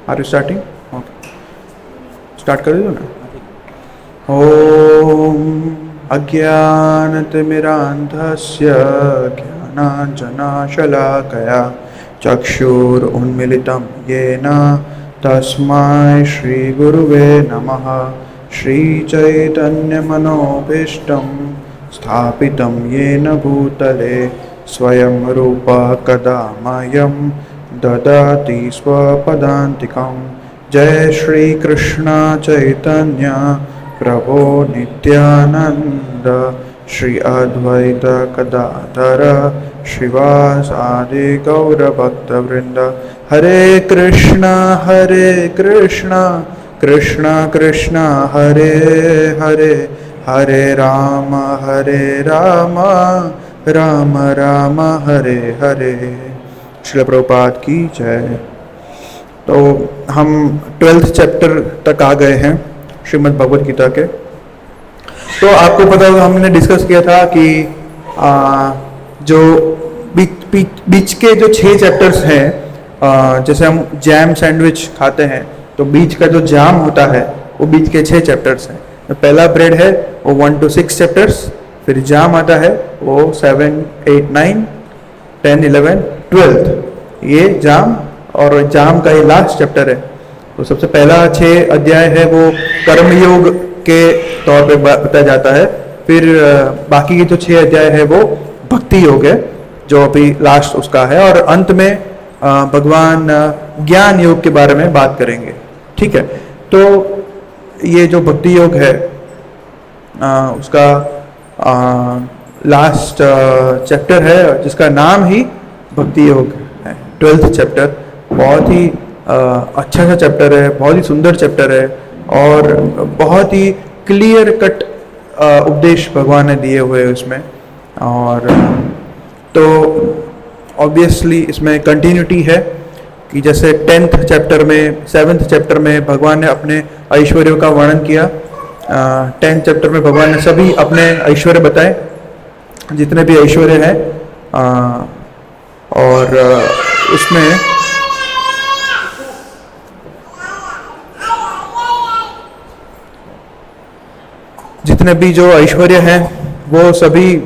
Are you starting? Okay, start कर दो ना। ओम अज्ञानतिमिरान्धस्य ज्ञानाञ्जनशलाकया चक्षुरुन्मीलितं येन तस्मै श्रीगुरुवे नमः। श्रीचैतन्यमनोभीष्टं स्थापितं येन भूतले स्वयं रूपः कदा मह्यं ददाति स्वपदान्तिकं। जय श्री कृष्ण चैतन्य प्रभो नित्यानंद, श्री अद्वैत गदाधर श्रीवासादि गौरभक्तवृंद। हरे कृष्ण कृष्ण कृष्ण हरे हरे, हरे राम राम राम हरे हरे। श्रील प्रभुपाद की जय। तो हम 12th चैप्टर तक आ गए हैं श्रीमद् भगवद गीता के। तो आपको पता होगा हमने डिस्कस किया था कि जो बीच के जो 6 चैप्टर्स हैं, जैसे हम जैम सैंडविच खाते हैं तो बीच का जो जाम होता है वो बीच के 6 चैप्टर्स हैं। तो पहला ब्रेड है वो 1 to 6 चैप्टर्स, फिर जाम आता है वो 7, 8, 9, 10, 11, 12। ये जाम और जाम का ये लास्ट चैप्टर है। तो सबसे पहला 6 अध्याय है वो कर्मयोग के तौर पे बताया जाता है। फिर बाकी के जो 6 अध्याय है वो भक्ति योग है जो अभी लास्ट उसका है, और अंत में भगवान ज्ञान योग के बारे में बात करेंगे। ठीक है, तो ये जो भक्ति योग है उसका लास्ट चैप्टर है जिसका नाम ही भक्ति योग है। 12th चैप्टर बहुत ही अच्छा सा चैप्टर है, बहुत ही सुंदर चैप्टर है और बहुत ही क्लियर कट उपदेश भगवान ने दिए हुए हैं उसमें। और तो ऑब्वियसली इसमें कंटिन्यूटी है कि जैसे 10th चैप्टर में 7th चैप्टर में भगवान ने अपने ऐश्वर्यों का वर्णन किया। 10th चैप्टर में भगवान ने सभी अपने ऐश्वर्य बताए, जितने भी ऐश्वर्य हैं, और उसमें जितने भी जो ऐश्वर्य हैं वो सभी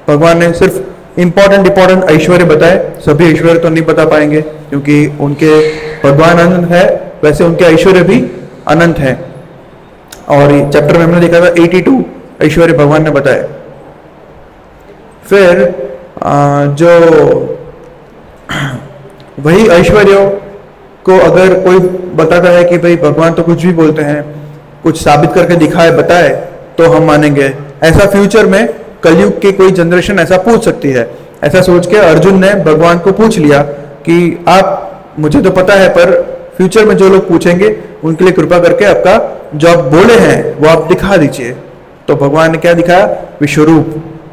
भगवान ने सिर्फ इम्पोर्टेंट ऐश्वर्य बताए। सभी ऐश्वर्य तो नहीं बता पाएंगे क्योंकि उनके भगवान अनंत है, वैसे उनके ऐश्वर्य भी अनंत है। और चैप्टर में हमने देखा था 82 ऐश्वर्य भगवान ने बताए। फिर जो वही ऐश्वर्यों को अगर कोई बताता है कि भाई भगवान तो कुछ भी बोलते हैं, कुछ साबित करके दिखाए बताए तो हम मानेंगे। ऐसा फ्यूचर में कलयुग की कोई जनरेशन ऐसा पूछ सकती है। ऐसा सोच के अर्जुन ने भगवान को पूछ लिया कि आप, मुझे तो पता है पर फ्यूचर में जो लोग पूछेंगे उनके लिए कृपा करके आपका जो आप बोले हैं वो आप दिखा दीजिए। तो भगवान ने क्या दिखाया? विश्वरूप।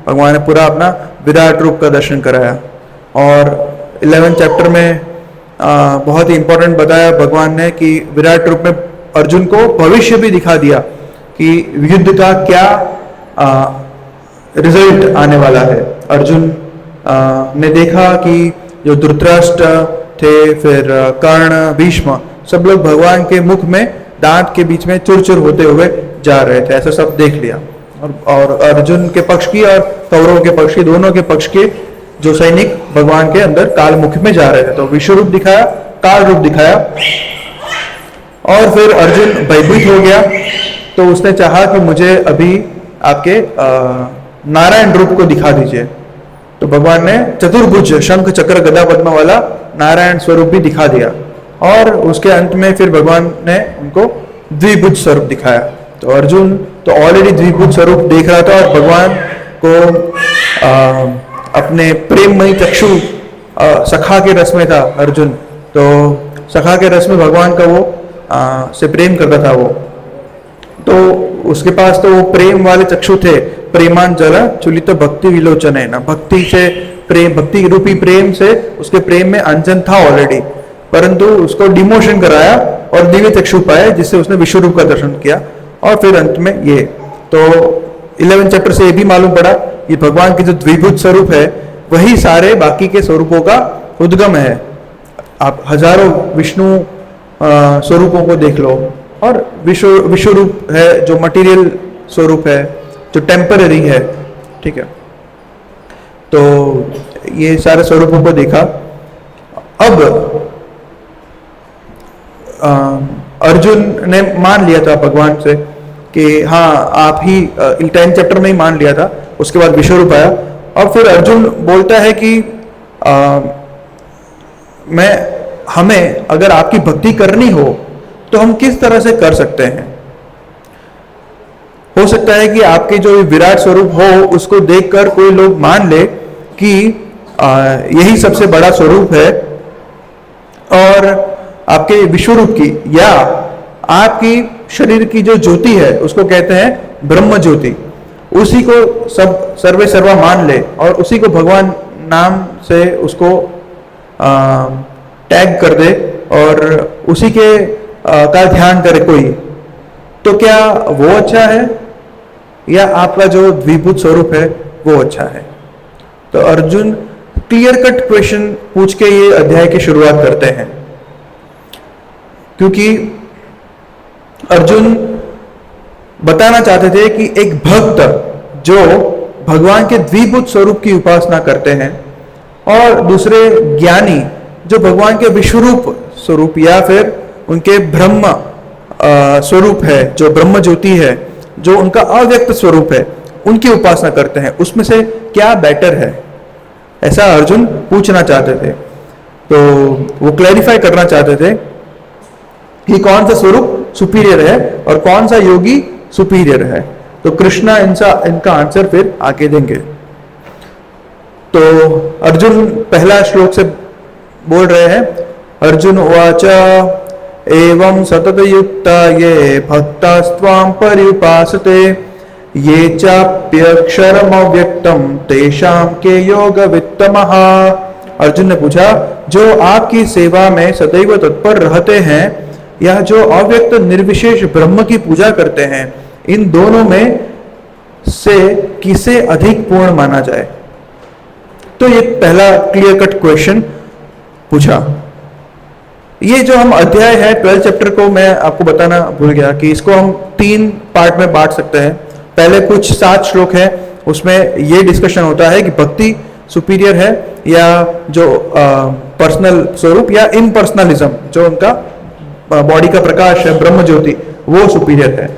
भगवान ने पूरा अपना विराट रूप का दर्शन कराया। और 11th चैप्टर में बहुत ही इंपॉर्टेंट बताया भगवान ने कि विराट रूप में अर्जुन को भविष्य भी दिखा दिया कि युद्ध का क्या रिजल्ट आने वाला है। अर्जुन ने देखा कि जो धृतराष्ट्र थे, फिर कर्ण, भीष्म, सब लोग भगवान के मुख में दांत के बीच में चुर होते हुए जा रहे थे। ऐसा सब देख लिया। और अर्जुन के पक्ष की और कौरवों के पक्ष की, दोनों के पक्ष के जो सैनिक भगवान के अंदर काल मुख में जा रहे थे। तो विश्व रूप दिखाया, काल रूप दिखाया। और फिर अर्जुन भयभीत हो गया तो उसने चाहा कि मुझे अभी आपके नारायण रूप को दिखा दीजिए। तो भगवान ने चतुर्भुज शंख चक्र गदा पद्म वाला नारायण स्वरूप भी दिखा दिया। और उसके अंत में फिर भगवान ने उनको द्विभुज स्वरूप दिखाया। तो अर्जुन तो ऑलरेडी द्विभुज स्वरूप देख रहा था और भगवान को अपने प्रेममयी चक्षु सखा के रस में था अर्जुन। तो सखा के रस में भगवान का वो से प्रेम करता था वो। तो उसके पास तो वो प्रेम वाले चक्षु थे, प्रेमांजल चुलित भक्ति विलोचन है ना। भक्ति से प्रेम, भक्ति रूपी प्रेम से उसके प्रेम में अंजन था ऑलरेडी, परंतु उसको डिमोशन कराया और दिव्य चक्षु पाए जिससे उसने विश्व रूप का दर्शन किया। और फिर अंत में ये तो 11 चैप्टर से ये भी मालूम पड़ा ये भगवान की जो द्विभुज स्वरूप है वही सारे बाकी के स्वरूपों का उद्गम है। आप हजारों विष्णु स्वरूपों को देख लो, और विश्व रूप है जो मटेरियल स्वरूप है, जो टेम्पररी है, ठीक है। तो ये सारे स्वरूपों को देखा। अब अर्जुन ने मान लिया था भगवान से कि हाँ आप ही, 10 चैप्टर में ही मान लिया था। उसके बाद विश्व रूप आया, और फिर अर्जुन बोलता है कि हमें अगर आपकी भक्ति करनी हो तो हम किस तरह से कर सकते हैं। हो सकता है कि आपके जो विराट स्वरूप हो उसको देखकर कोई लोग मान ले कि यही सबसे बड़ा स्वरूप है, और आपके विश्वरूप की या आपकी शरीर की जो ज्योति है उसको कहते हैं ब्रह्म ज्योति, उसी को सब सर्वे सर्वा मान ले और उसी को भगवान नाम से उसको टैग कर दे और उसी के का ध्यान करे कोई, तो क्या वो अच्छा है या आपका जो द्विभूत स्वरूप है वो अच्छा है। तो अर्जुन क्लियर कट क्वेश्चन पूछ के ये अध्याय की शुरुआत करते हैं, क्योंकि अर्जुन बताना चाहते थे कि एक भक्त जो भगवान के द्विभूत स्वरूप की उपासना करते हैं और दूसरे ज्ञानी जो भगवान के विश्वरूप स्वरूप या फिर उनके ब्रह्म स्वरूप है, जो ब्रह्म ज्योति है, जो उनका अव्यक्त स्वरूप है, उनकी उपासना करते हैं, उसमें से क्या बेटर है, ऐसा अर्जुन पूछना चाहते थे। तो वो क्लैरिफाई करना चाहते थे कि कौन सा स्वरूप सुपीरियर है और कौन सा योगी सुपीरियर है। तो कृष्णा इनका आंसर फिर आगे देंगे। तो अर्जुन पहला श्लोक से बोल रहे हैं। अर्जुन उवाच एवं सतत युक्ता ये भक्तास्त्वां पर्युपासते ये चाप्यक्षरम अव्यक्तम तेषां के योग वित्तमः। अर्जुन ने पूछा, जो आपकी सेवा में सदैव तत्पर रहते हैं या जो अव्यक्त निर्विशेष ब्रह्म की पूजा करते हैं, इन दोनों में से किसे अधिक पूर्ण माना जाए। तो ये पहला क्लियर कट क्वेश्चन पूछा। ये जो हम अध्याय है 12 चैप्टर को मैं आपको बताना भूल गया कि इसको हम 3 पार्ट में बांट सकते हैं। पहले कुछ 7 श्लोक है, उसमें ये डिस्कशन होता है कि भक्ति सुपीरियर है या जो पर्सनल स्वरूप या इम्पर्सनलिज्म, जो उनका बॉडी का प्रकाश है, ब्रह्म ज्योति, वो सुपीरियर है।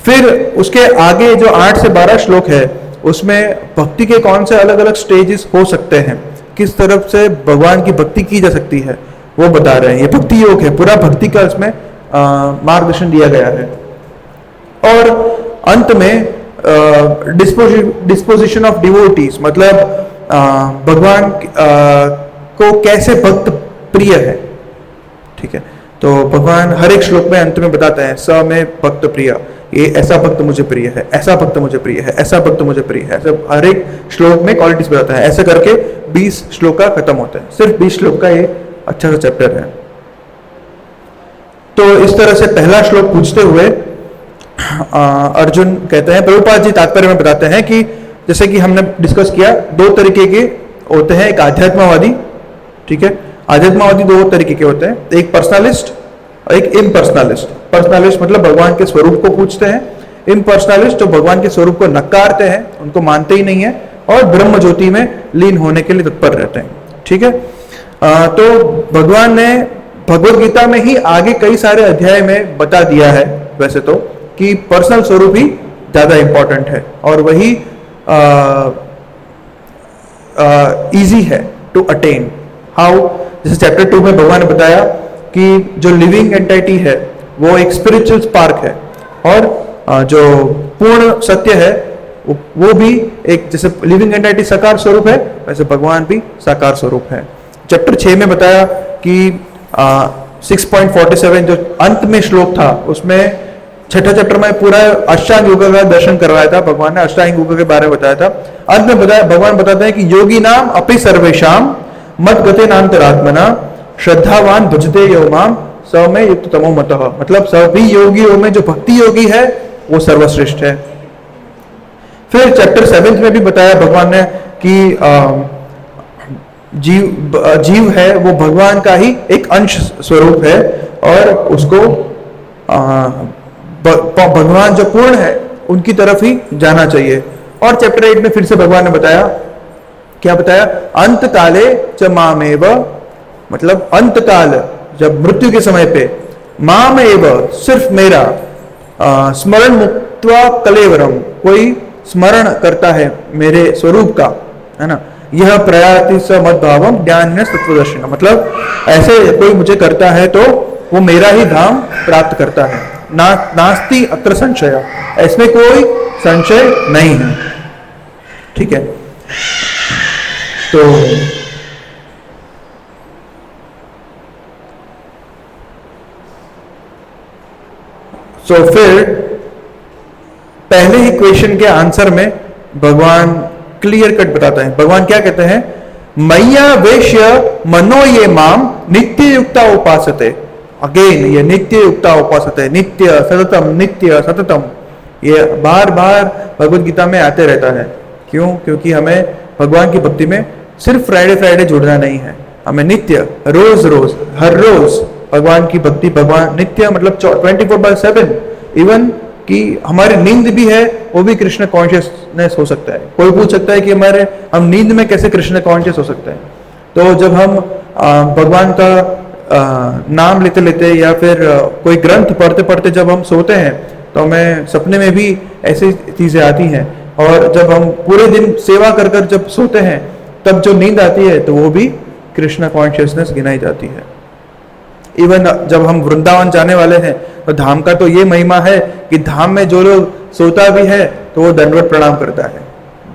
फिर उसके आगे जो 8 से 12 श्लोक है उसमें भक्ति के कौन से अलग अलग स्टेजेस हो सकते हैं, किस तरफ से भगवान की भक्ति की जा सकती है, वो बता रहे हैं। ये भक्ति योग है, पूरा भक्ति का इसमें मार्गदर्शन दिया गया है। और अंत में डिस्पोजिशन ऑफ डिवोटीज, मतलब भगवान को कैसे भक्त प्रिय है, ठीक है। तो भगवान हर एक श्लोक में अंत में बताते हैं स में भक्त प्रिय, ये ऐसा भक्त मुझे प्रिय है, ऐसा भक्त मुझे प्रिय है, ऐसा भक्त मुझे प्रिय है। ऐसा हर एक श्लोक में क्वालिटीज बताता है। ऐसे करके 20 श्लोक का खत्म होता है। सिर्फ 20 श्लोक का ये अच्छा सा चैप्टर है। तो इस तरह से पहला श्लोक पूछते हुए अर्जुन कहते हैं, प्रभुपाद जी तात्पर्य में बताते हैं कि जैसे कि हमने डिस्कस किया, 2 तरीके के होते हैं, एक आध्यात्मवादी, ठीक है। आध्यात्मवादी 2 तरीके के होते हैं, एक पर्सनलिस्ट और एक इम्पर्सनलिस्ट। पर्सनलिस्ट मतलब भगवान के स्वरूप को पूछते हैं, इम्पर्सनलिस्ट जो भगवान के स्वरूप को नकारते हैं, उनको मानते ही नहीं है और ब्रह्म ज्योति में लीन होने के लिए तत्पर रहते हैं, ठीक है। तो भगवान ने भगवद गीता में ही आगे कई सारे अध्याय में बता दिया है वैसे तो, कि पर्सनल स्वरूप ही ज्यादा इंपॉर्टेंट है और वही इजी है टू अटेन। हाउ, जैसे चैप्टर 2 में भगवान ने बताया कि जो लिविंग एंटिटी है वो एक स्पिरिचुअल स्पार्क है और जो पूर्ण सत्य है वो भी एक, जैसे लिविंग एंटिटी साकार स्वरूप है वैसे भगवान भी साकार स्वरूप है। चैप्टर 6 में बताया कि 6.47 जो अंत में श्लोक था उसमें 6ठा चैप्टर में पूरा अष्टांग योग का दर्शन करवाया था। भगवान ने अष्टांग योग के बारे में बताया था। अंत में बताया, भगवान बताते हैं कि योगी नाम अपि सर्वेशाम मत गते नान्तरात्मना श्रद्धावान भजते यो माम स में युक्त तमो मतः। मतलब सभी योगियों में जो भक्ति योगी है वो सर्वश्रेष्ठ है। फिर चैप्टर 7 में भी बताया भगवान ने कि जीव है वो भगवान का ही एक अंश स्वरूप है, और उसको भगवान जो पूर्ण है उनकी तरफ ही जाना चाहिए। और चैप्टर 8 में फिर से भगवान ने बताया, क्या बताया? अंत काले च मामेव, मतलब अंत काल, जब मृत्यु के समय पे, मामेव, सिर्फ मेरा, स्मरण मुक्त्वा कलेवरम, कोई स्मरण करता है मेरे स्वरूप का, है ना, यह प्रयाति स मद्भावम ज्ञान तत्वदर्शन, मतलब ऐसे कोई मुझे करता है तो वो मेरा ही धाम प्राप्त करता है। नास्ति अत्र संशय, इसमें कोई संशय नहीं है। ठीक है, तो फिर पहले ही क्वेश्चन के आंसर में भगवान क्लियर कट बताते हैं। भगवान क्या कहते हैं? मैया वेश्य मनो ये माम नित्य युक्ता उपासते। अगेन ये नित्य युक्ता उपासते, नित्य सततम, ये बार बार भगवत गीता में आते रहता है। क्यों? क्योंकि हमें भगवान की भक्ति में सिर्फ फ्राइडे जुड़ना नहीं है, हमें नित्य, रोज रोज, हर रोज भगवान की भक्ति, भगवान नित्य मतलब 24/7, इवन कि हमारी नींद भी है वो भी कृष्ण कॉन्शियसनेस हो सकता है। कोई पूछ सकता है कि हम नींद में कैसे कृष्ण कॉन्शियस हो सकते हैं? तो जब हम भगवान का नाम लेते लेते या फिर कोई ग्रंथ पढ़ते पढ़ते जब हम सोते हैं तो हमें सपने में भी ऐसी चीजें आती हैं, और जब हम पूरे दिन सेवा कर कर जब सोते हैं तब जो नींद आती है तो वो भी कृष्ण कॉन्शियसनेस गिनाई जाती है। इवन जब हम वृंदावन जाने वाले हैं तो धाम का तो ये महिमा है कि धाम में जो लोग सोता भी है तो वो दंडवत प्रणाम करता है,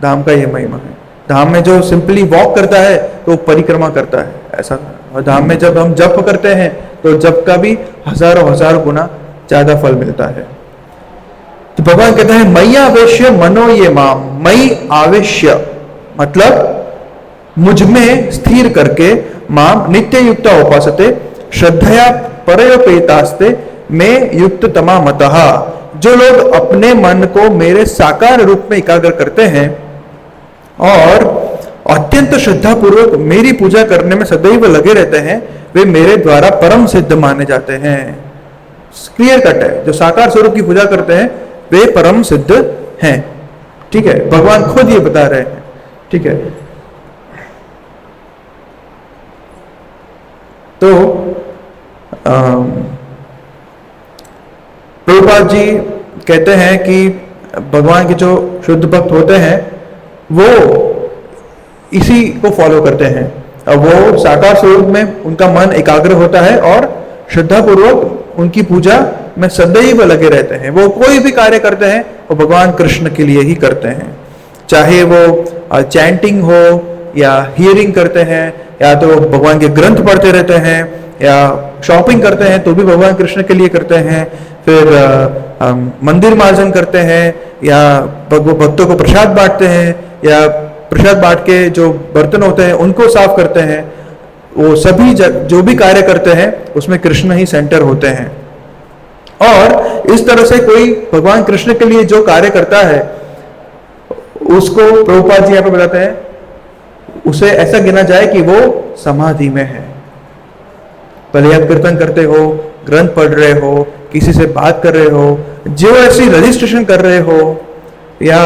धाम का ये महिमा है। धाम में जो सिंपली वॉक करता है तो वो परिक्रमा करता है, ऐसा। और धाम में जब हम जप करते हैं तो जप का भी हजारों गुना ज्यादा फल मिलता है। तो भगवान कहते हैं मई आवेश्य मनो ये माम, मई आवेश्य मतलब मुझ में स्थिर करके, माम नित्य युक्ता उपासते श्रद्धया परयोपेतास्ते में युक्त तमा मतः, जो लोग अपने मन को मेरे साकार रूप में एकाग्र करते हैं और अत्यंत श्रद्धा पूर्वक मेरी पूजा करने में सदैव लगे रहते हैं, वे मेरे द्वारा परम सिद्ध माने जाते हैं। क्लियर कट है, जो साकार स्वरूप की पूजा करते हैं वे परम सिद्ध हैं। ठीक है, भगवान खुद ये बता रहे हैं। ठीक है, तो प्रभुपाद जी कहते हैं कि भगवान के जो शुद्ध भक्त होते हैं वो इसी को फॉलो करते हैं। अब वो साकार स्वरूप में उनका मन एकाग्र होता है और श्रद्धा पूर्वक उनकी पूजा में सदैव लगे रहते हैं। वो कोई भी कार्य करते हैं वो भगवान कृष्ण के लिए ही करते हैं, चाहे वो चैंटिंग हो या हियरिंग करते हैं, या तो भगवान के ग्रंथ पढ़ते रहते हैं, या शॉपिंग करते हैं तो भी भगवान कृष्ण के लिए करते हैं, फिर मंदिर मार्जन करते हैं, या भक्तों को प्रसाद बांटते हैं, या प्रसाद बांट के जो बर्तन होते हैं उनको साफ करते हैं। वो सभी जो भी कार्य करते हैं उसमें कृष्ण ही सेंटर होते हैं। और इस तरह से कोई भगवान कृष्ण के लिए जो कार्य करता है उसको प्रभुपाद जी यहाँ पे बताते हैं, उसे ऐसा गिना जाए कि वो समाधि में है। भले आप कीर्तन करते हो, ग्रंथ पढ़ रहे हो, किसी से बात कर रहे हो, जो ऐसी रजिस्ट्रेशन कर रहे हो, या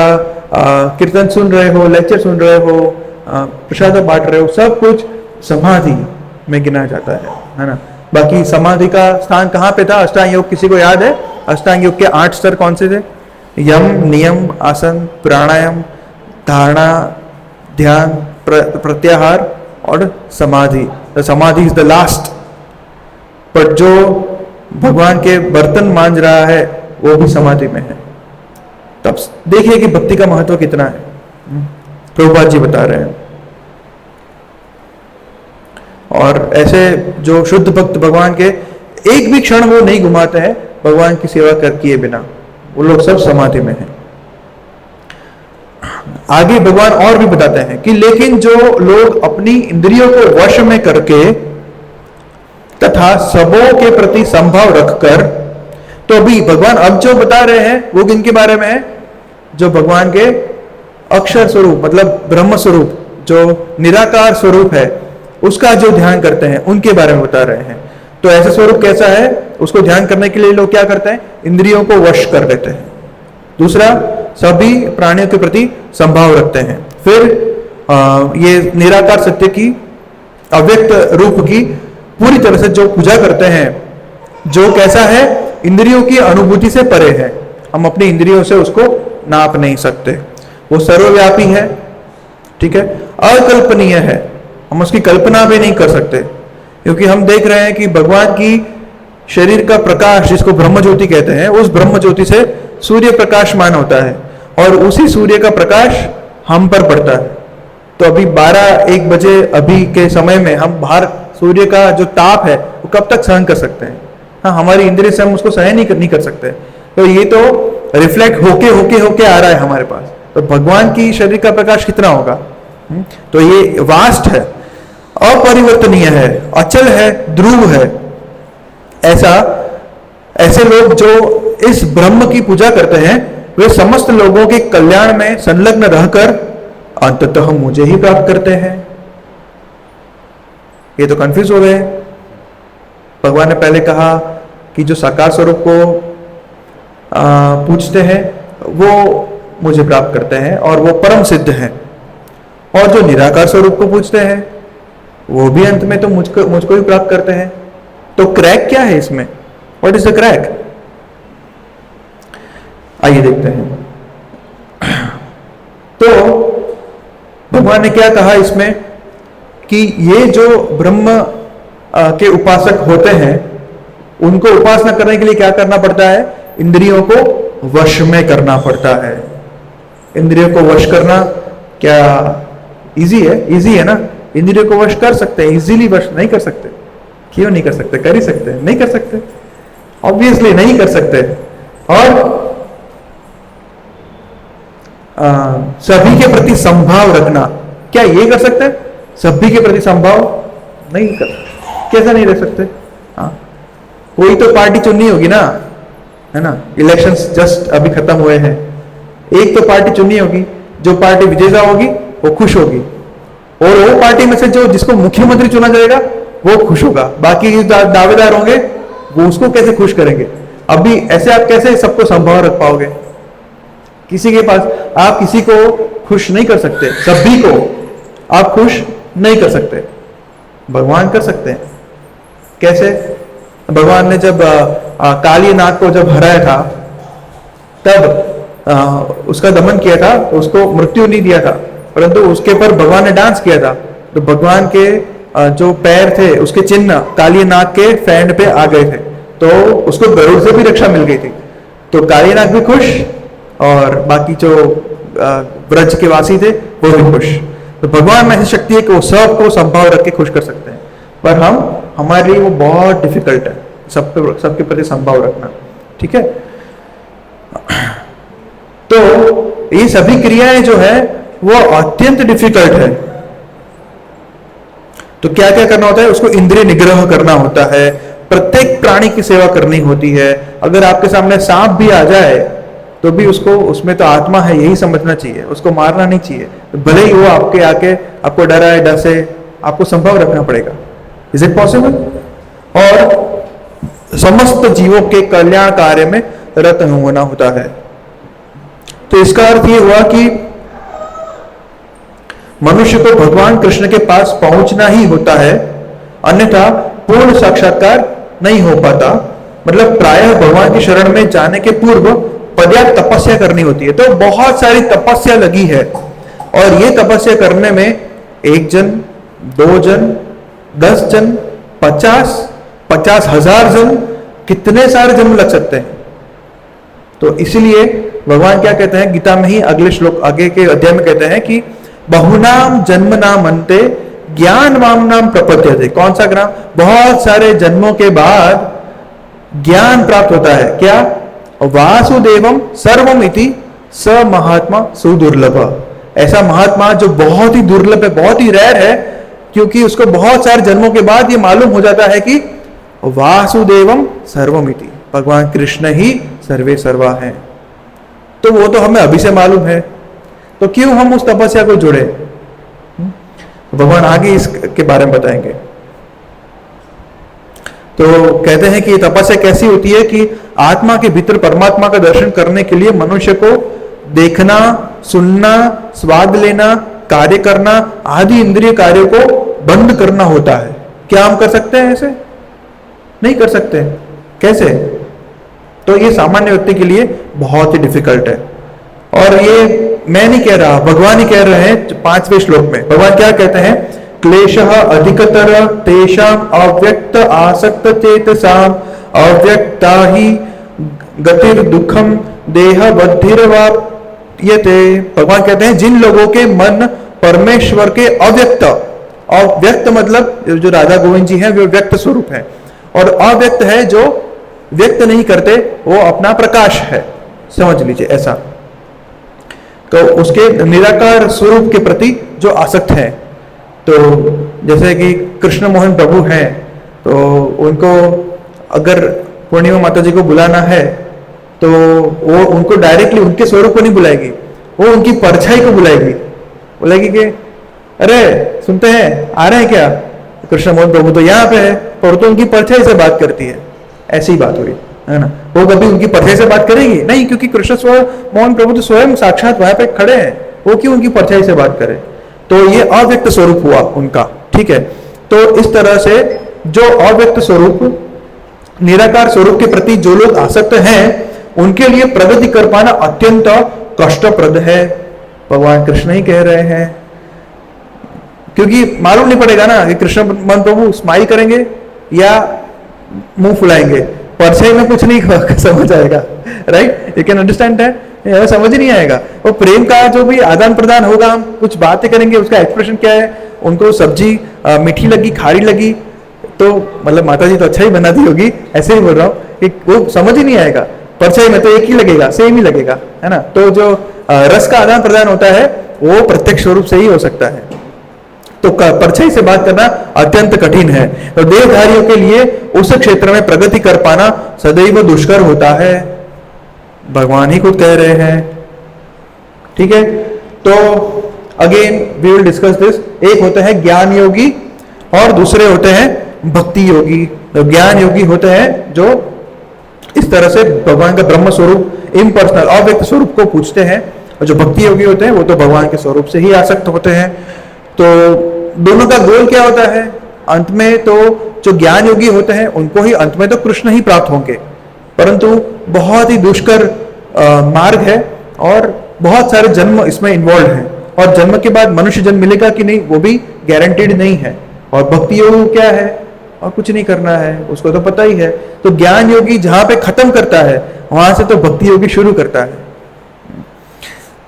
कीर्तन सुन रहे हो, लेक्चर सुन रहे हो, प्रसाद बांट रहे हो, सब कुछ समाधि में गिना जाता है ना। बाकी समाधि का स्थान कहाँ पे था? अष्टांग योग किसी को याद है? अष्टांग योग के 8 स्तर कौन से थे? यम, नियम, आसन, प्राणायाम, धारणा, ध्यान, प्रत्याहार और समाधि। समाधि इज द लास्ट। पर जो भगवान के बर्तन मांज रहा है वो भी समाधि में है। तब देखिए कि भक्ति का महत्व कितना है, प्रभुपाद जी बता रहे हैं। और ऐसे जो शुद्ध भक्त भगवान के एक भी क्षण वो नहीं घुमाते हैं भगवान की सेवा कर किए बिना, वो लोग सब समाधि में हैं। आगे भगवान और भी बताते हैं कि लेकिन जो लोग अपनी इंद्रियों को वश में करके तथा सबों के प्रति संभाव रखकर, तो अभी भगवान अब जो बता रहे हैं वो किनके बारे में है? जो भगवान के अक्षर स्वरूप मतलब ब्रह्म स्वरूप जो निराकार स्वरूप है उसका जो ध्यान करते हैं उनके बारे में बता रहे हैं। तो ऐसा स्वरूप कैसा है, उसको ध्यान करने के लिए लोग क्या करते हैं, इंद्रियों को वश कर देते हैं। दूसरा, सभी प्राणियों के प्रति संभाव रखते हैं। फिर ये निराकार सत्य की अव्यक्त रूप की पूरी तरह से जो पूजा करते हैं, जो कैसा है, इंद्रियों की अनुभूति से परे है। हम अपनी इंद्रियों से उसको नाप नहीं सकते, वो सर्वव्यापी है, ठीक है, अकल्पनीय है, हम उसकी कल्पना भी नहीं कर सकते। क्योंकि हम देख रहे हैं कि भगवान की शरीर का प्रकाश, जिसको ब्रह्म ज्योति कहते हैं, उस ब्रह्म ज्योति से सूर्य प्रकाशमान होता है और उसी सूर्य का प्रकाश हम पर पड़ता है। तो अभी 12-1 बजे अभी के समय में हम बाहर सूर्य का जो ताप है वो कब तक सहन कर सकते हैं? हाँ, हमारी इंद्रिय से हम उसको सहन नहीं कर सकते। तो ये तो रिफ्लेक्ट होके होके होके आ रहा है हमारे पास। तो भगवान की शरीर का प्रकाश कितना होगा? तो ये वास्ट है, अपरिवर्तनीय है, अचल है, ध्रुव है। ऐसे लोग जो इस ब्रह्म की पूजा करते हैं वे समस्त लोगों के कल्याण में संलग्न रहकर अंततः मुझे ही प्राप्त करते हैं। ये तो कंफ्यूज हो गए। भगवान ने पहले कहा कि जो साकार स्वरूप को पूछते हैं वो मुझे प्राप्त करते हैं और वो परम सिद्ध हैं, और जो निराकार स्वरूप को पूछते हैं वो भी अंत में तो मुझको ही प्राप्त करते हैं। तो क्रैक क्या है इसमें? What is the crack? आइए देखते हैं। तो भगवान ने क्या कहा इसमें कि ये जो ब्रह्म के उपासक होते हैं उनको उपासना करने के लिए क्या करना पड़ता है? इंद्रियों को वश में करना पड़ता है। इंद्रियों को वश करना क्या इजी है? इजी है ना। इंद्रियों को वश कर सकते हैं, इजीली वश नहीं कर सकते। क्यों नहीं कर सकते? कर ही सकते हैं। नहीं कर सकते, ऑब्वियसली नहीं कर सकते। और सभी के प्रति संभाव रखना, क्या ये कर सकते हैं? सभी के प्रति संभाव नहीं कर, कैसा नहीं रख सकते? हाँ, कोई तो पार्टी चुननी होगी ना, है ना। इलेक्शंस जस्ट अभी खत्म हुए हैं, एक तो पार्टी चुननी होगी, जो पार्टी विजेता होगी वो खुश होगी, और वो पार्टी में से जो जिसको मुख्यमंत्री चुना जाएगा वो खुश होगा। बाकी जो दावेदार होंगे वो उसको कैसे खुश करेंगे? अभी ऐसे आप कैसे सबको संभाव रख पाओगे? किसी के पास आप किसी को खुश नहीं कर सकते, सभी को आप खुश नहीं कर सकते। भगवान कर सकते हैं। कैसे? भगवान ने जब काली नाग को जब हराया था तब उसका दमन किया था, तो उसको मृत्यु नहीं दिया था, परंतु उसके पर भगवान ने डांस किया था। तो भगवान के जो पैर थे उसके चिन्ह काली नाग के फैंड पे आ गए थे, तो उसको गरुड़ से भी रक्षा मिल गई थी। तो काली नाग भी खुश और बाकी जो ब्रज के वासी थे वो भी खुश। तो भगवान में ऐसी शक्ति है कि वो सबको संभाव रख के खुश कर सकते हैं, पर हमारे लिए वो बहुत डिफिकल्ट है सबके प्रति संभाव रखना। ठीक है, तो ये सभी क्रियाएं जो है वो अत्यंत डिफिकल्ट है। तो क्या क्या करना होता है? उसको इंद्रिय निग्रह करना होता है, प्रत्येक प्राणी की सेवा करनी होती है। अगर आपके सामने सांप भी आ जाए तो भी उसको, उसमें तो आत्मा है यही समझना चाहिए, उसको मारना नहीं चाहिए। तो भले ही वो आपके आके आपको डराए डसे, आपको संभव रखना पड़ेगा। Is it possible? और समस्त जीवों के कल्याण कार्य में रत होना होता है। तो इसका अर्थ ये हुआ कि मनुष्य को भगवान कृष्ण के पास पहुंचना ही होता है, अन्यथा पूर्ण साक्षात्कार नहीं हो पाता। मतलब प्रायः भगवान की शरण में जाने के पूर्व पर्याप्त तपस्या करनी होती है। तो बहुत सारी तपस्या लगी है, और ये तपस्या करने में 1 जन, 2 जन, 10 जन, 50,000 जन, कितने सारे जन्म लग सकते हैं। तो इसलिए भगवान क्या कहते हैं गीता में ही अगले श्लोक, आगे के अध्याय में कहते हैं कि बहुनाम जन्म नाम अंते ज्ञान वाम नाम प्रपद्यते। कौन सा ज्ञान? बहुत सारे जन्मों के बाद ज्ञान प्राप्त होता है। क्या? वासुदेवम सर्वमिति स महात्मा सुदुर्लभ। ऐसा महात्मा जो बहुत ही दुर्लभ है, बहुत ही रेयर है, क्योंकि उसको बहुत सारे जन्मों के बाद ये मालूम हो जाता है कि वासुदेवम सर्वमिति, भगवान कृष्ण ही सर्वे सर्वा है। तो वो तो हमें अभी से मालूम है, तो क्यों हम उस तपस्या को जुड़े? भगवान आगे इसके बारे में बताएंगे। तो कहते हैं कि ये तपस्या कैसी होती है कि आत्मा के भीतर परमात्मा का दर्शन करने के लिए मनुष्य को देखना, सुनना, स्वाद लेना, कार्य करना आदि इंद्रिय कार्यों को बंद करना होता है। क्या हम कर सकते हैं ऐसे? नहीं कर सकते। कैसे? तो ये सामान्य व्यक्ति के लिए बहुत ही डिफिकल्ट है। और ये मैं नहीं कह रहा, भगवान ही कह रहे हैं 5वें श्लोक में। भगवान क्या कहते हैं? क्लेशः अधिकतर तेषाम अव्यक्त आसक्त चेतसाम अव्यक्ता ही गतिर दुखम देह बद्धिर्वाप्यते। भगवान कहते हैं जिन लोगों के मन परमेश्वर के अव्यक्त, अव्यक्त मतलब जो राधा गोविंद जी हैं वे व्यक्त स्वरूप है, और अव्यक्त है जो व्यक्त नहीं करते, वो अपना प्रकाश है, समझ लीजिए ऐसा। तो उसके निराकार स्वरूप के प्रति जो आसक्त है, तो जैसे कि कृष्ण मोहन प्रभु हैं, तो उनको अगर पूर्णिमा माता जी को बुलाना है तो वो उनको डायरेक्टली उनके स्वरूप को नहीं बुलाएगी, वो उनकी परछाई को बुलाएगी। बोलेगी कि अरे सुनते हैं, आ रहे हैं क्या? कृष्ण मोहन प्रभु तो यहाँ पे है, पर तो उनकी परछाई से बात करती है। ऐसी बात हुई है ना। वो कभी उनकी परछाई से बात करेगी नहीं, क्योंकि कृष्ण मोहन प्रभु तो स्वयं साक्षात वहां पे खड़े हैं, वो क्यों उनकी परछाई से बात करे? तो ये अव्यक्त स्वरूप हुआ उनका, ठीक है। तो इस तरह से जो अव्यक्त स्वरूप, निराकार स्वरूप के प्रति जो लोग आसक्त हैं, उनके लिए प्रगति कर पाना अत्यंत कष्टप्रद है। भगवान कृष्ण ही कह रहे हैं, क्योंकि मालूम नहीं पड़ेगा ना कि कृष्ण मन प्रभु स्माइल करेंगे या मुंह फुलाएंगे, परछाई में कुछ नहीं समझ आएगा, right? You can understand that, समझ ही नहीं आएगा। और प्रेम का जो भी आदान प्रदान होगा, हम कुछ बातें करेंगे, उसका एक्सप्रेशन क्या है, उनको सब्जी मीठी लगी, खारी लगी, तो मतलब माता जी तो अच्छा ही बना दी होगी, ऐसे ही बोल रहा हूँ कि वो समझ ही नहीं आएगा। परछाई में तो एक ही लगेगा, सेम ही लगेगा, है ना। तो जो रस का आदान प्रदान होता है वो प्रत्यक्ष स्वरूप से ही हो सकता है। तो परछाई से बात करना अत्यंत कठिन है। तो देहधारियों के लिए उस क्षेत्र में प्रगति कर पाना सदैव दुष्कर होता है, भगवान ही खुद कह रहे हैं, ठीक है। तो again we will discuss this. एक होते हैं ज्ञान योगी और दूसरे होते हैं भक्ति योगी। तो ज्ञान योगी होते हैं जो इस तरह से भगवान का ब्रह्म स्वरूप, इम्पर्सनल अव्यक्त स्वरूप को पूछते हैं, और जो भक्ति योगी होते हैं वो तो भगवान के स्वरूप से ही आसक्त होते हैं। तो दोनों का गोल क्या होता है? अंत में तो जो ज्ञान योगी होते हैं उनको ही अंत में तो कृष्ण ही प्राप्त होंगे, परंतु बहुत ही दुष्कर मार्ग है और बहुत सारे जन्म इसमें इन्वॉल्व हैं, और जन्म के बाद मनुष्य जन्म मिलेगा कि नहीं वो भी गारंटीड नहीं है। और भक्ति योग क्या है? और कुछ नहीं करना है, उसको तो पता ही है। तो ज्ञान योगी जहां पे खत्म करता है वहां से तो भक्ति योगी शुरू करता है।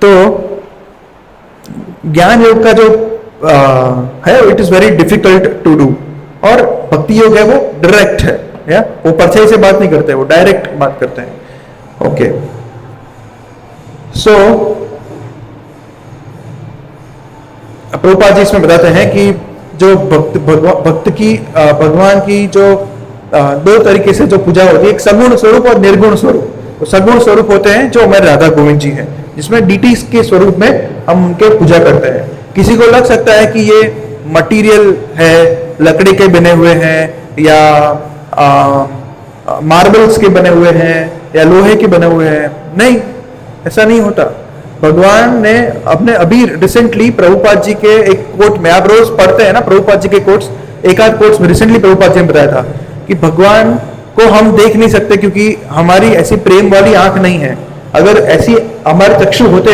तो ज्ञान योग का जो है it is very difficult to do, और भक्ति योग है वो डायरेक्ट है, या वो परछाई से बात नहीं करते, वो डायरेक्ट बात करते हैं। ओके, सो प्रभुपाद जी इसमें बताते हैं कि जो भक्त की भगवान की जो दो तरीके से जो पूजा होती है, एक सगुण स्वरूप और निर्गुण स्वरूप। तो सगुण स्वरूप होते हैं जो हमारे राधा गोविंद जी हैं, जिसमें डीटी के स्वरूप में हम उनके पूजा करते हैं। किसी को लग सकता है कि ये मटेरियल है, लकड़ी के बने हुए हैं या मार्बल्स के बने हुए हैं या लोहे के बने हुए हैं। नहीं, ऐसा नहीं होता। भगवान ने अपने अभी रिसेंटली प्रभुपाद जी के एक कोट में, आप रोज पढ़ते हैं ना प्रभुपाद जी के कोट्स, एक आध कोट्स में रिसेंटली प्रभुपाद जी ने बताया था कि भगवान को हम देख नहीं सकते क्योंकि हमारी ऐसी प्रेम वाली आंख नहीं है। अगर ऐसी हमारे चक्षु होते,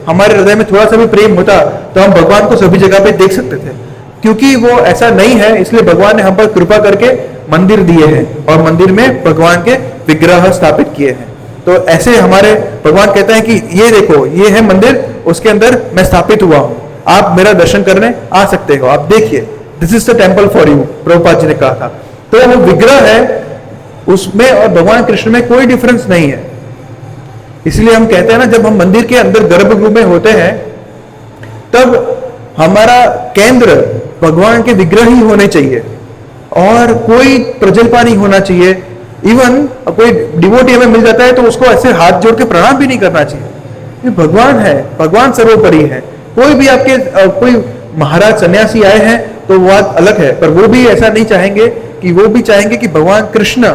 हमारे हृदय में थोड़ा सा भी प्रेम होता, तो हम भगवान को सभी जगह पे देख सकते थे। क्योंकि वो ऐसा नहीं है, इसलिए भगवान ने हम पर कृपा करके मंदिर दिए हैं और मंदिर में भगवान के विग्रह स्थापित किए हैं। तो ऐसे हमारे भगवान कहते हैं कि ये देखो, ये है मंदिर, उसके अंदर मैं स्थापित हुआ हूं, आप मेरा दर्शन करने आ सकते हो, आप देखिए, this is the temple for you, Prabhupad ji ने कहा था। तो वो विग्रह है, उसमें और भगवान कृष्ण में कोई डिफरेंस नहीं है। इसलिए हम कहते हैं ना, जब हम मंदिर के अंदर गर्भगृह में होते हैं तब हमारा केंद्र भगवान के विग्रह ही होने चाहिए और कोई प्रजल्पा नहीं होना चाहिए। इवन कोई डिवोटी हमें मिल जाता है तो उसको ऐसे हाथ जोड़ के प्रणाम भी नहीं करना चाहिए। ये भगवान है, भगवान सर्वोपरि है। कोई भी आपके कोई महाराज सन्यासी आए हैं तो वो बात अलग है, पर वो भी ऐसा नहीं चाहेंगे कि वो भी चाहेंगे कि भगवान कृष्ण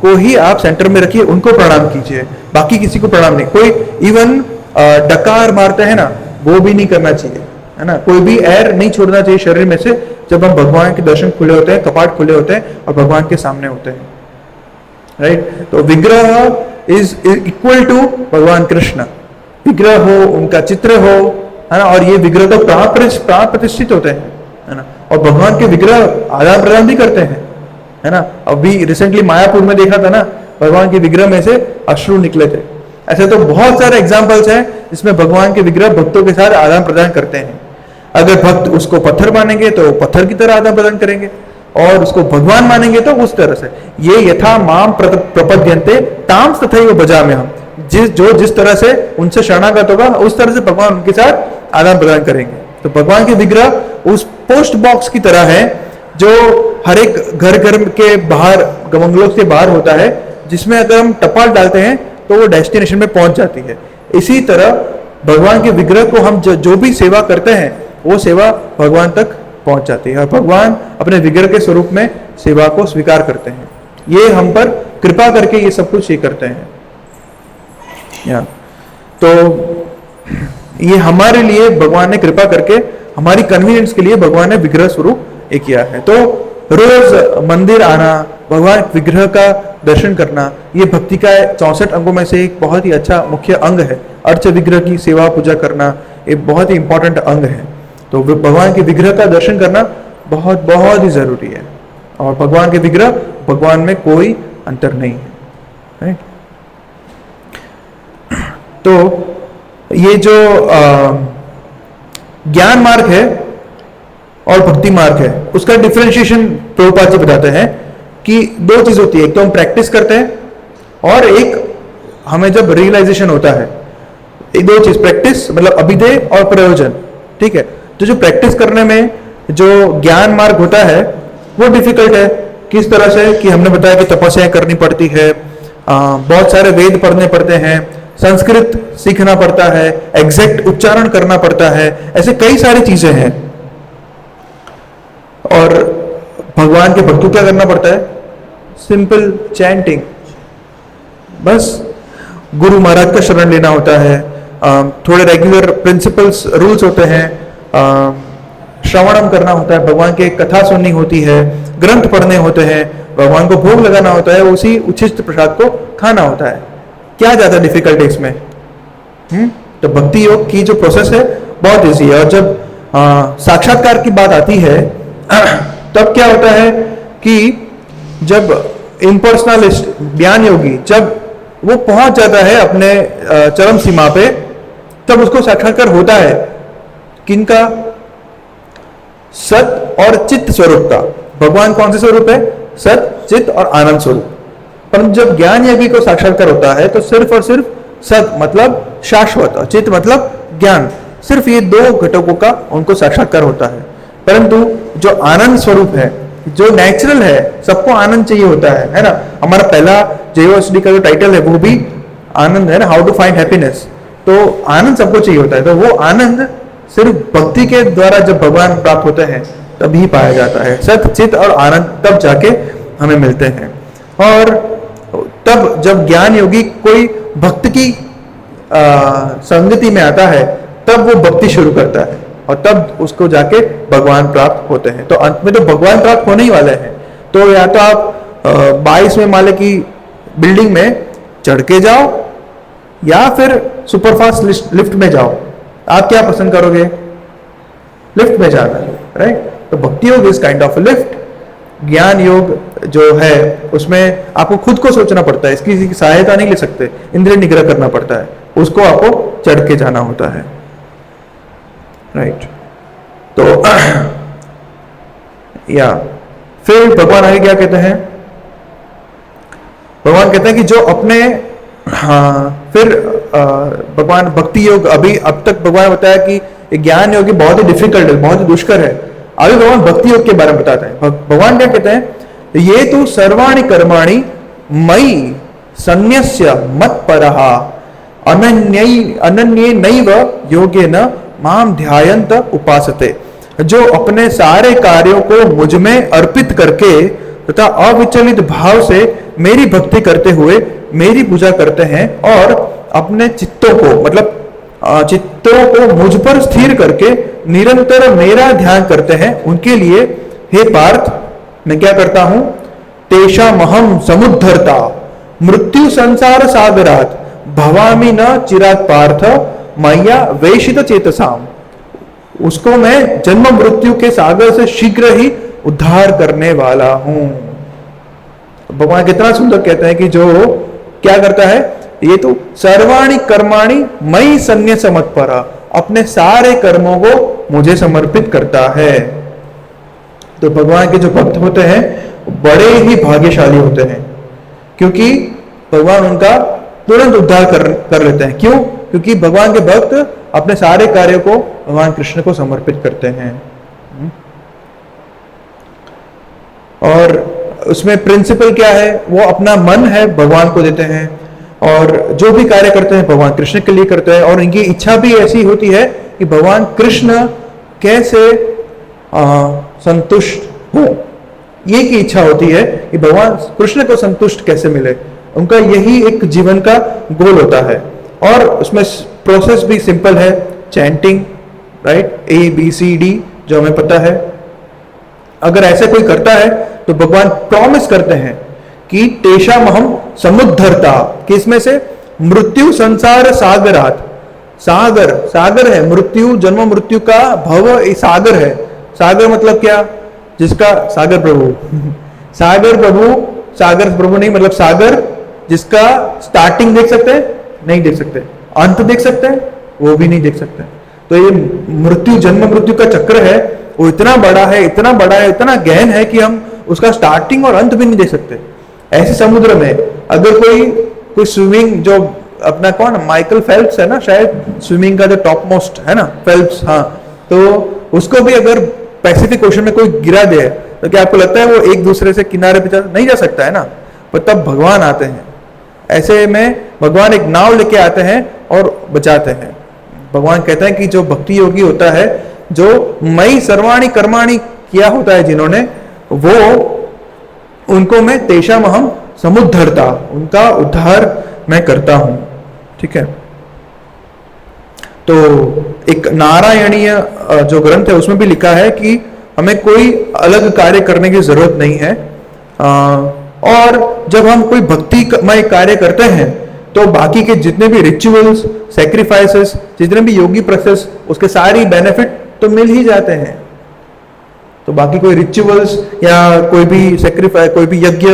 को ही आप सेंटर में रखिए, उनको प्रणाम कीजिए, बाकी किसी को प्रणाम नहीं। कोई इवन डकार मारते हैं ना, वो भी नहीं करना चाहिए, है ना। कोई भी एयर नहीं छोड़ना चाहिए शरीर में से जब हम भगवान के दर्शन खुले होते हैं, कपाट खुले होते हैं और भगवान के सामने होते हैं, राइट। तो विग्रह इज इक्वल टू भगवान कृष्ण, विग्रह हो, उनका चित्र हो, है ना। और ये विग्रह तो प्राण प्रतिष्ठित होते हैं, है ना। और भगवान के विग्रह आदान प्रदान भी करते हैं, है ना। अभी रिसेंटली मायापुर में देखा था ना, भगवान के विग्रह में से अश्रु निकले थे। ऐसे तो बहुत सारे एग्जाम्पल्स हैं जिसमें भगवान के विग्रह भक्तों के साथ आदान प्रदान करते हैं। अगर भक्त उसको पत्थर मानेंगे तो पत्थर की तरह आदान प्रदान करेंगे, और उसको भगवान मानेंगे तो उस तरह से। ये यथा माम प्रपद्यन्ते ताम तथैव भजाम्यहम्, हम जिस तरह से उनसे शरणागत होगा उस तरह से भगवान उनके साथ आदान प्रदान करेंगे। तो भगवान के विग्रह उस पोस्ट बॉक्स की तरह है जो हर एक घर के बाहर, बंगलों के बाहर होता है, जिसमें अगर हम टपाल डालते हैं तो वो डेस्टिनेशन में पहुंच जाती है। इसी तरह भगवान के विग्रह को हम जो भी सेवा करते हैं वो सेवा भगवान तक पहुंच जाती है, और भगवान अपने विग्रह के स्वरूप में सेवा को स्वीकार करते हैं। ये हम पर कृपा करके ये सब कुछ ये करते हैं। तो ये हमारे लिए भगवान ने कृपा करके, हमारी कन्वीनियंस के लिए भगवान ने विग्रह स्वरूप ये किया है। तो रोज मंदिर आना, भगवान विग्रह का दर्शन करना, ये भक्ति का 64 अंगों में से एक बहुत ही अच्छा मुख्य अंग है। अर्च विग्रह की सेवा पूजा करना एक बहुत ही इंपॉर्टेंट अंग है। तो भगवान के विग्रह का दर्शन करना बहुत बहुत ही जरूरी है, और भगवान के विग्रह, भगवान में कोई अंतर नहीं है, राइट। तो ये जो ज्ञान मार्ग है और भक्ति मार्ग है, उसका डिफरेंशिएशन प्रभुपाद जी बताते हैं कि दो चीज होती है। एक तो हम प्रैक्टिस करते हैं, और एक हमें जब रियलाइजेशन होता है। ये दो चीज, प्रैक्टिस मतलब अभिधेय और प्रयोजन, ठीक है। तो जो प्रैक्टिस करने में जो ज्ञान मार्ग होता है वो डिफिकल्ट है। किस तरह से कि हमने बताया कि तपस्या करनी पड़ती है, बहुत सारे वेद पढ़ने पड़ते हैं, संस्कृत सीखना पड़ता है, एग्जैक्ट उच्चारण करना पड़ता है, ऐसे कई सारी चीजें हैं। और भगवान के भक्तों क्या करना पड़ता है? सिंपल चैंटिंग, बस गुरु महाराज का शरण लेना होता है, थोड़े रेगुलर प्रिंसिपल्स रूल्स होते हैं, श्रवणम करना होता है, भगवान की कथा सुननी होती है, ग्रंथ पढ़ने होते हैं, भगवान को भोग लगाना होता है, उसी उच्छिष्ट प्रसाद को खाना होता है। क्या ज्यादा डिफिकल्ट है इसमें? तो भक्ति योग की जो प्रोसेस है बहुत ईजी है। और जब साक्षात्कार की बात आती है तब क्या होता है कि जब इम्पर्सनलिस्ट ज्ञान योगी जब वो पहुंच जाता है अपने चरम सीमा पे, तब उसको साक्षात्कार होता है किनका? सत और चित्त स्वरूप का। भगवान कौन से स्वरूप है? सत, चित्त और आनंद स्वरूप। परंतु जब ज्ञान योगी को साक्षात्कार होता है तो सिर्फ और सिर्फ सत मतलब शाश्वत और चित्त मतलब ज्ञान, सिर्फ ये दो घटकों का उनको साक्षात्कार होता है। परंतु जो आनंद स्वरूप है, जो नेचुरल है, सबको आनंद चाहिए होता है ना। हमारा पहला JOSD का जो टाइटल है वो भी आनंद है ना, हाउ टू फाइंड हैप्पीनेस। तो आनंद सबको चाहिए होता है। तो वो आनंद सिर्फ भक्ति के द्वारा जब भगवान प्राप्त होते हैं तभी पाया जाता है। सत, चित्त और आनंद तब जाके हमें मिलते हैं। और तब जब ज्ञान योगी कोई भक्त की संगति में आता है तब वो भक्ति शुरू करता है, और तब उसको जाके भगवान प्राप्त होते हैं। तो अंत में तो भगवान प्राप्त होने ही वाले हैं। तो या तो आप 22वें माले की बिल्डिंग में चढ़ के जाओ या फिर सुपरफास्ट लिफ्ट में जाओ। आप क्या पसंद करोगे? लिफ्ट में जाना, राइट। तो भक्ति योग इज काइंड ऑफ लिफ्ट। ज्ञान योग जो है उसमें आपको खुद को सोचना पड़ता है, इसकी सहायता नहीं ले सकते, इंद्रिय निग्रह करना पड़ता है, उसको आपको चढ़ के जाना होता है, राइट। तो या फिर भगवान आगे क्या कहते हैं? भगवान कहते हैं कि जो अपने फिर भगवान भक्ति योग, अभी अब तक भगवान बताया कि ज्ञान योग बहुत ही डिफिकल्ट है, बहुत ही दुष्कर है। अभी भगवान भक्ति योग के बारे में बताते हैं। भगवान क्या कहते हैं? ये तो सर्वाणि कर्माणि मयि संन्यस्य मत्परः अनन्ये नैव योगेन माम ध्यायन्त उपासते। जो अपने सारे कार्यों को मुझ में अर्पित करके तथा अविचलित भाव से मेरी भक्ति करते हुए मेरी पूजा करते हैं और अपने चित्तों को मतलब चित्तों को मुझ पर स्थिर करके निरंतर मेरा ध्यान करते हैं, उनके लिए हे पार्थ मैं क्या करता हूं, तेषामहं समुद्धरता मृत्यु संसार सागरात भवामि न चिरात पार्थ मय्या वेशित चेतसाम। उसको मैं जन्म मृत्यु के सागर से शीघ्र ही उद्धार करने वाला हूं। भगवान कितना सुंदर कहते हैं कि जो क्या करता है, ये तो सर्वाणि कर्माणि मयि संन्यस्य मत्परा, अपने सारे कर्मों को मुझे समर्पित करता है। तो भगवान के जो भक्त होते हैं बड़े ही भाग्यशाली होते हैं, क्योंकि भगवान उनका तुरंत उद्धार कर लेते हैं। क्यों? क्योंकि भगवान के भक्त अपने सारे कार्यों को भगवान कृष्ण को समर्पित करते हैं। और उसमें प्रिंसिपल क्या है, वो अपना मन है भगवान को देते हैं और जो भी कार्य करते हैं भगवान कृष्ण के लिए करते हैं। और इनकी इच्छा भी ऐसी होती है कि भगवान कृष्ण कैसे संतुष्ट हो, ये की इच्छा होती है कि भगवान कृष्ण को संतुष्ट कैसे मिले। उनका यही एक जीवन का गोल होता है। और उसमें प्रोसेस भी सिंपल है, चैंटिंग, राइट, ABCD जो हमें पता है। अगर ऐसे कोई करता है तो भगवान प्रॉमिस करते हैं कि तेषामहं समुद्धरता, किसमें से, मृत्यु संसार सागरात, सागर, सागर है मृत्यु, जन्म मृत्यु का भव सागर है। सागर मतलब क्या, जिसका सागर प्रभु सागर प्रभु, सागर प्रभु नहीं मतलब सागर जिसका स्टार्टिंग देख सकते हैं, नहीं देख सकते, अंत देख सकते हैं, वो भी नहीं देख सकते। तो ये मृत्यु, जन्म मृत्यु का चक्र है, वो इतना बड़ा है, इतना बड़ा है, इतना गहन है कि हम उसका स्टार्टिंग और अंत भी नहीं देख सकते। ऐसे समुद्र में अगर कोई स्विमिंग, जो अपना कौन माइकल फेल्प्स है ना, शायद स्विमिंग का जो टॉप मोस्ट है ना, फेल्प्स, हाँ, तो उसको भी अगर पैसिफिक ओशन में कोई गिरा दे तो क्या आपको लगता है वो एक दूसरे से किनारे पे नहीं जा सकता है ना? पर तब भगवान आते हैं, ऐसे में भगवान एक नाव लेके आते हैं और बचाते हैं। भगवान कहते हैं कि जो भक्ति योगी होता है, जो मई सर्वाणी कर्माणी किया होता है जिन्होंने, वो उनको मैं तेषामहं समुद्धरता, उनका उद्धार मैं करता हूं। ठीक है, तो एक नारायणीय जो ग्रंथ है उसमें भी लिखा है कि हमें कोई अलग कार्य करने की जरूरत नहीं है। और जब हम कोई भक्तिमय कार्य करते हैं तो बाकी के जितने भी रिचुअल्स, सैक्रिफाइसेस, जितने भी योगी प्रोसेस, उसके सारी बेनिफिट तो मिल ही जाते हैं। तो बाकी कोई रिचुअल्स या कोई भी सैक्रिफाइस, कोई भी यज्ञ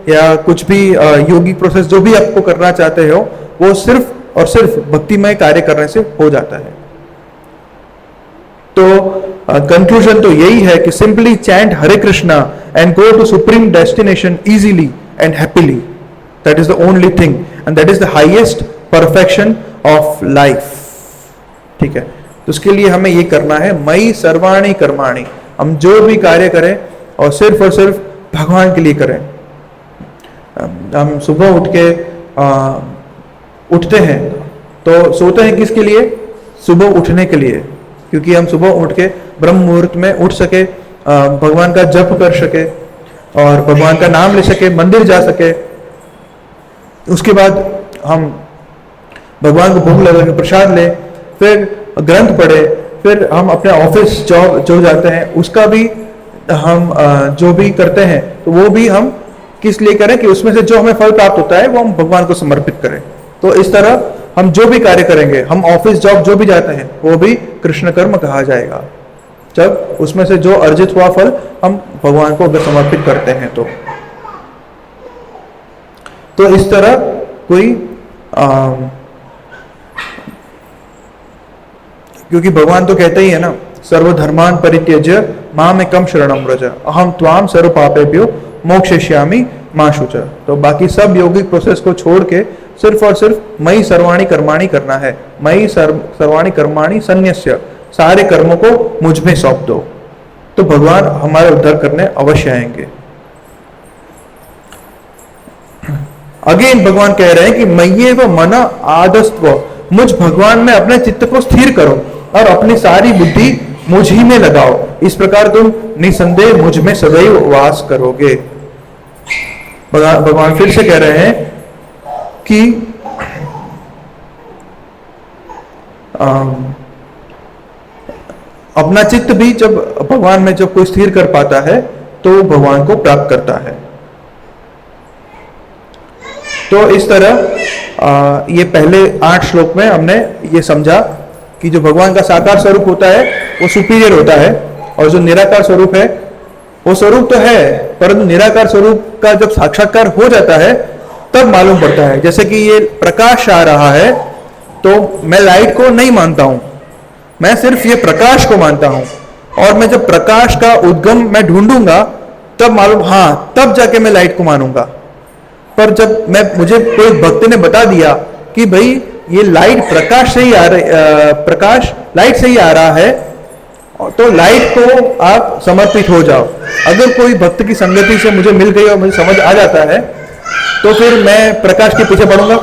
या कुछ भी योगी प्रोसेस जो भी आपको करना चाहते हो, वो सिर्फ और सिर्फ भक्तिमय कार्य करने से हो जाता है। तो कंक्लूजन तो यही है कि simply chant Hare Krishna and go to supreme destination easily and happily, that is the only thing and that is the highest perfection of life. ठीक है, तो उसके लिए हमें ये करना है, मयि सर्वाणि कर्माणि, हम जो भी कार्य करें और सिर्फ भगवान के लिए करें। हम सुबह उठ के उठते हैं तो सोते हैं किसके लिए? सुबह उठने के लिए, क्योंकि हम सुबह उठ के ब्रह्म मुहूर्त में उठ सके, भगवान का जप कर सके और भगवान का नाम ले सके, मंदिर जा सके। उसके बाद हम भगवान को भोग लगा के प्रसाद ले, फिर ग्रंथ पढ़े, फिर हम अपने ऑफिस जॉब जो जाते हैं उसका भी हम जो भी करते हैं तो वो भी हम किस लिए करें कि उसमें से जो हमें फल प्राप्त होता है वो हम भगवान को समर्पित करें। तो इस तरह हम जो भी कार्य करेंगे, हम ऑफिस जॉब जो भी जाते हैं, वो भी कृष्ण कर्म कहा जाएगा, जब उसमें से जो अर्जित हुआ फल हम भगवान को अगर समर्पित करते हैं तो इस तरह कोई क्योंकि भगवान तो कहते ही है ना, सर्वधर्मान परित्यज्य मामेकं शरणं व्रज अहम त्वाम सर्व पापेभ्यो मोक्षयिष्यामि मा शुचः। तो बाकी सब यौगिक प्रोसेस को छोड़ के सिर्फ और सिर्फ मयि सर्वाणि कर्माणि करना है। मयि सर्वाणि कर्माणि सन्न्यस्य, सारे कर्मों को मुझ में सौंप दो, तो भगवान हमारे उद्धार करने अवश्य आएंगे। अगेन भगवान कह रहे हैं कि मय्येव मन आदस्त्व, मुझ भगवान में अपने चित्त को स्थिर करो और अपनी सारी बुद्धि मुझ ही में लगाओ, इस प्रकार तुम निसंदेह मुझ में सदैव वास करोगे। भगवान फिर से कह रहे हैं कि अपना चित्त भी जब भगवान में जब कोई स्थिर कर पाता है तो भगवान को प्राप्त करता है। तो इस तरह ये पहले 8 श्लोक में हमने ये समझा कि जो भगवान का साकार स्वरूप होता है वो सुपीरियर होता है, और जो निराकार स्वरूप है वो स्वरूप तो है, परंतु निराकार स्वरूप का जब साक्षात्कार हो जाता है तब मालूम पड़ता है। जैसे कि ये प्रकाश आ रहा है तो मैं लाइट को नहीं मानता हूं, मैं सिर्फ ये प्रकाश को मानता हूं, और मैं जब प्रकाश का उद्गम मैं ढूंढूंगा तब मालूम, हाँ तब जाके मैं लाइट को मानूंगा। पर जब मुझे कोई भक्त ने बता दिया कि भाई ये लाइट प्रकाश से ही आ रही, प्रकाश लाइट से ही आ रहा है, तो लाइट को आप समर्पित हो जाओ। अगर कोई भक्त की संगति से मुझे मिल गई और मुझे समझ आ जाता है तो फिर मैं प्रकाश के पीछे पढ़ूंगा,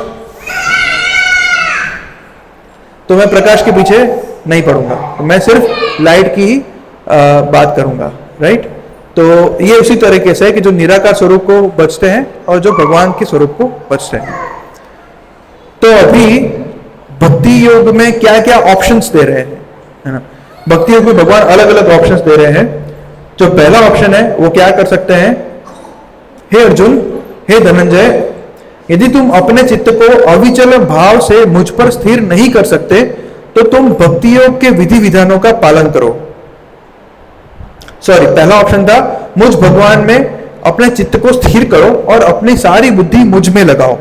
तो मैं प्रकाश के पीछे नहीं पढ़ूंगा, तो मैं सिर्फ लाइट की ही बात करूंगा, राइट। तो ये उसी तरीके से है कि जो निराकार स्वरूप को बचते हैं और जो भगवान के स्वरूप को बचते हैं। तो अभी भक्ति योग में क्या क्या ऑप्शंस दे रहे हैं, है ना। भक्ति योग में भगवान अलग अलग ऑप्शंस दे रहे हैं। जो पहला ऑप्शन है वो क्या कर सकते हैं, हे अर्जुन, हे धनंजय, यदि तुम अपने चित्त को अविचल भाव से मुझ पर स्थिर नहीं कर सकते तो तुम भक्ति योग के विधि विधानों का पालन करो। सॉरी, पहला ऑप्शन था मुझ भगवान में अपने चित्त को स्थिर करो और अपनी सारी बुद्धि मुझ में लगाओ,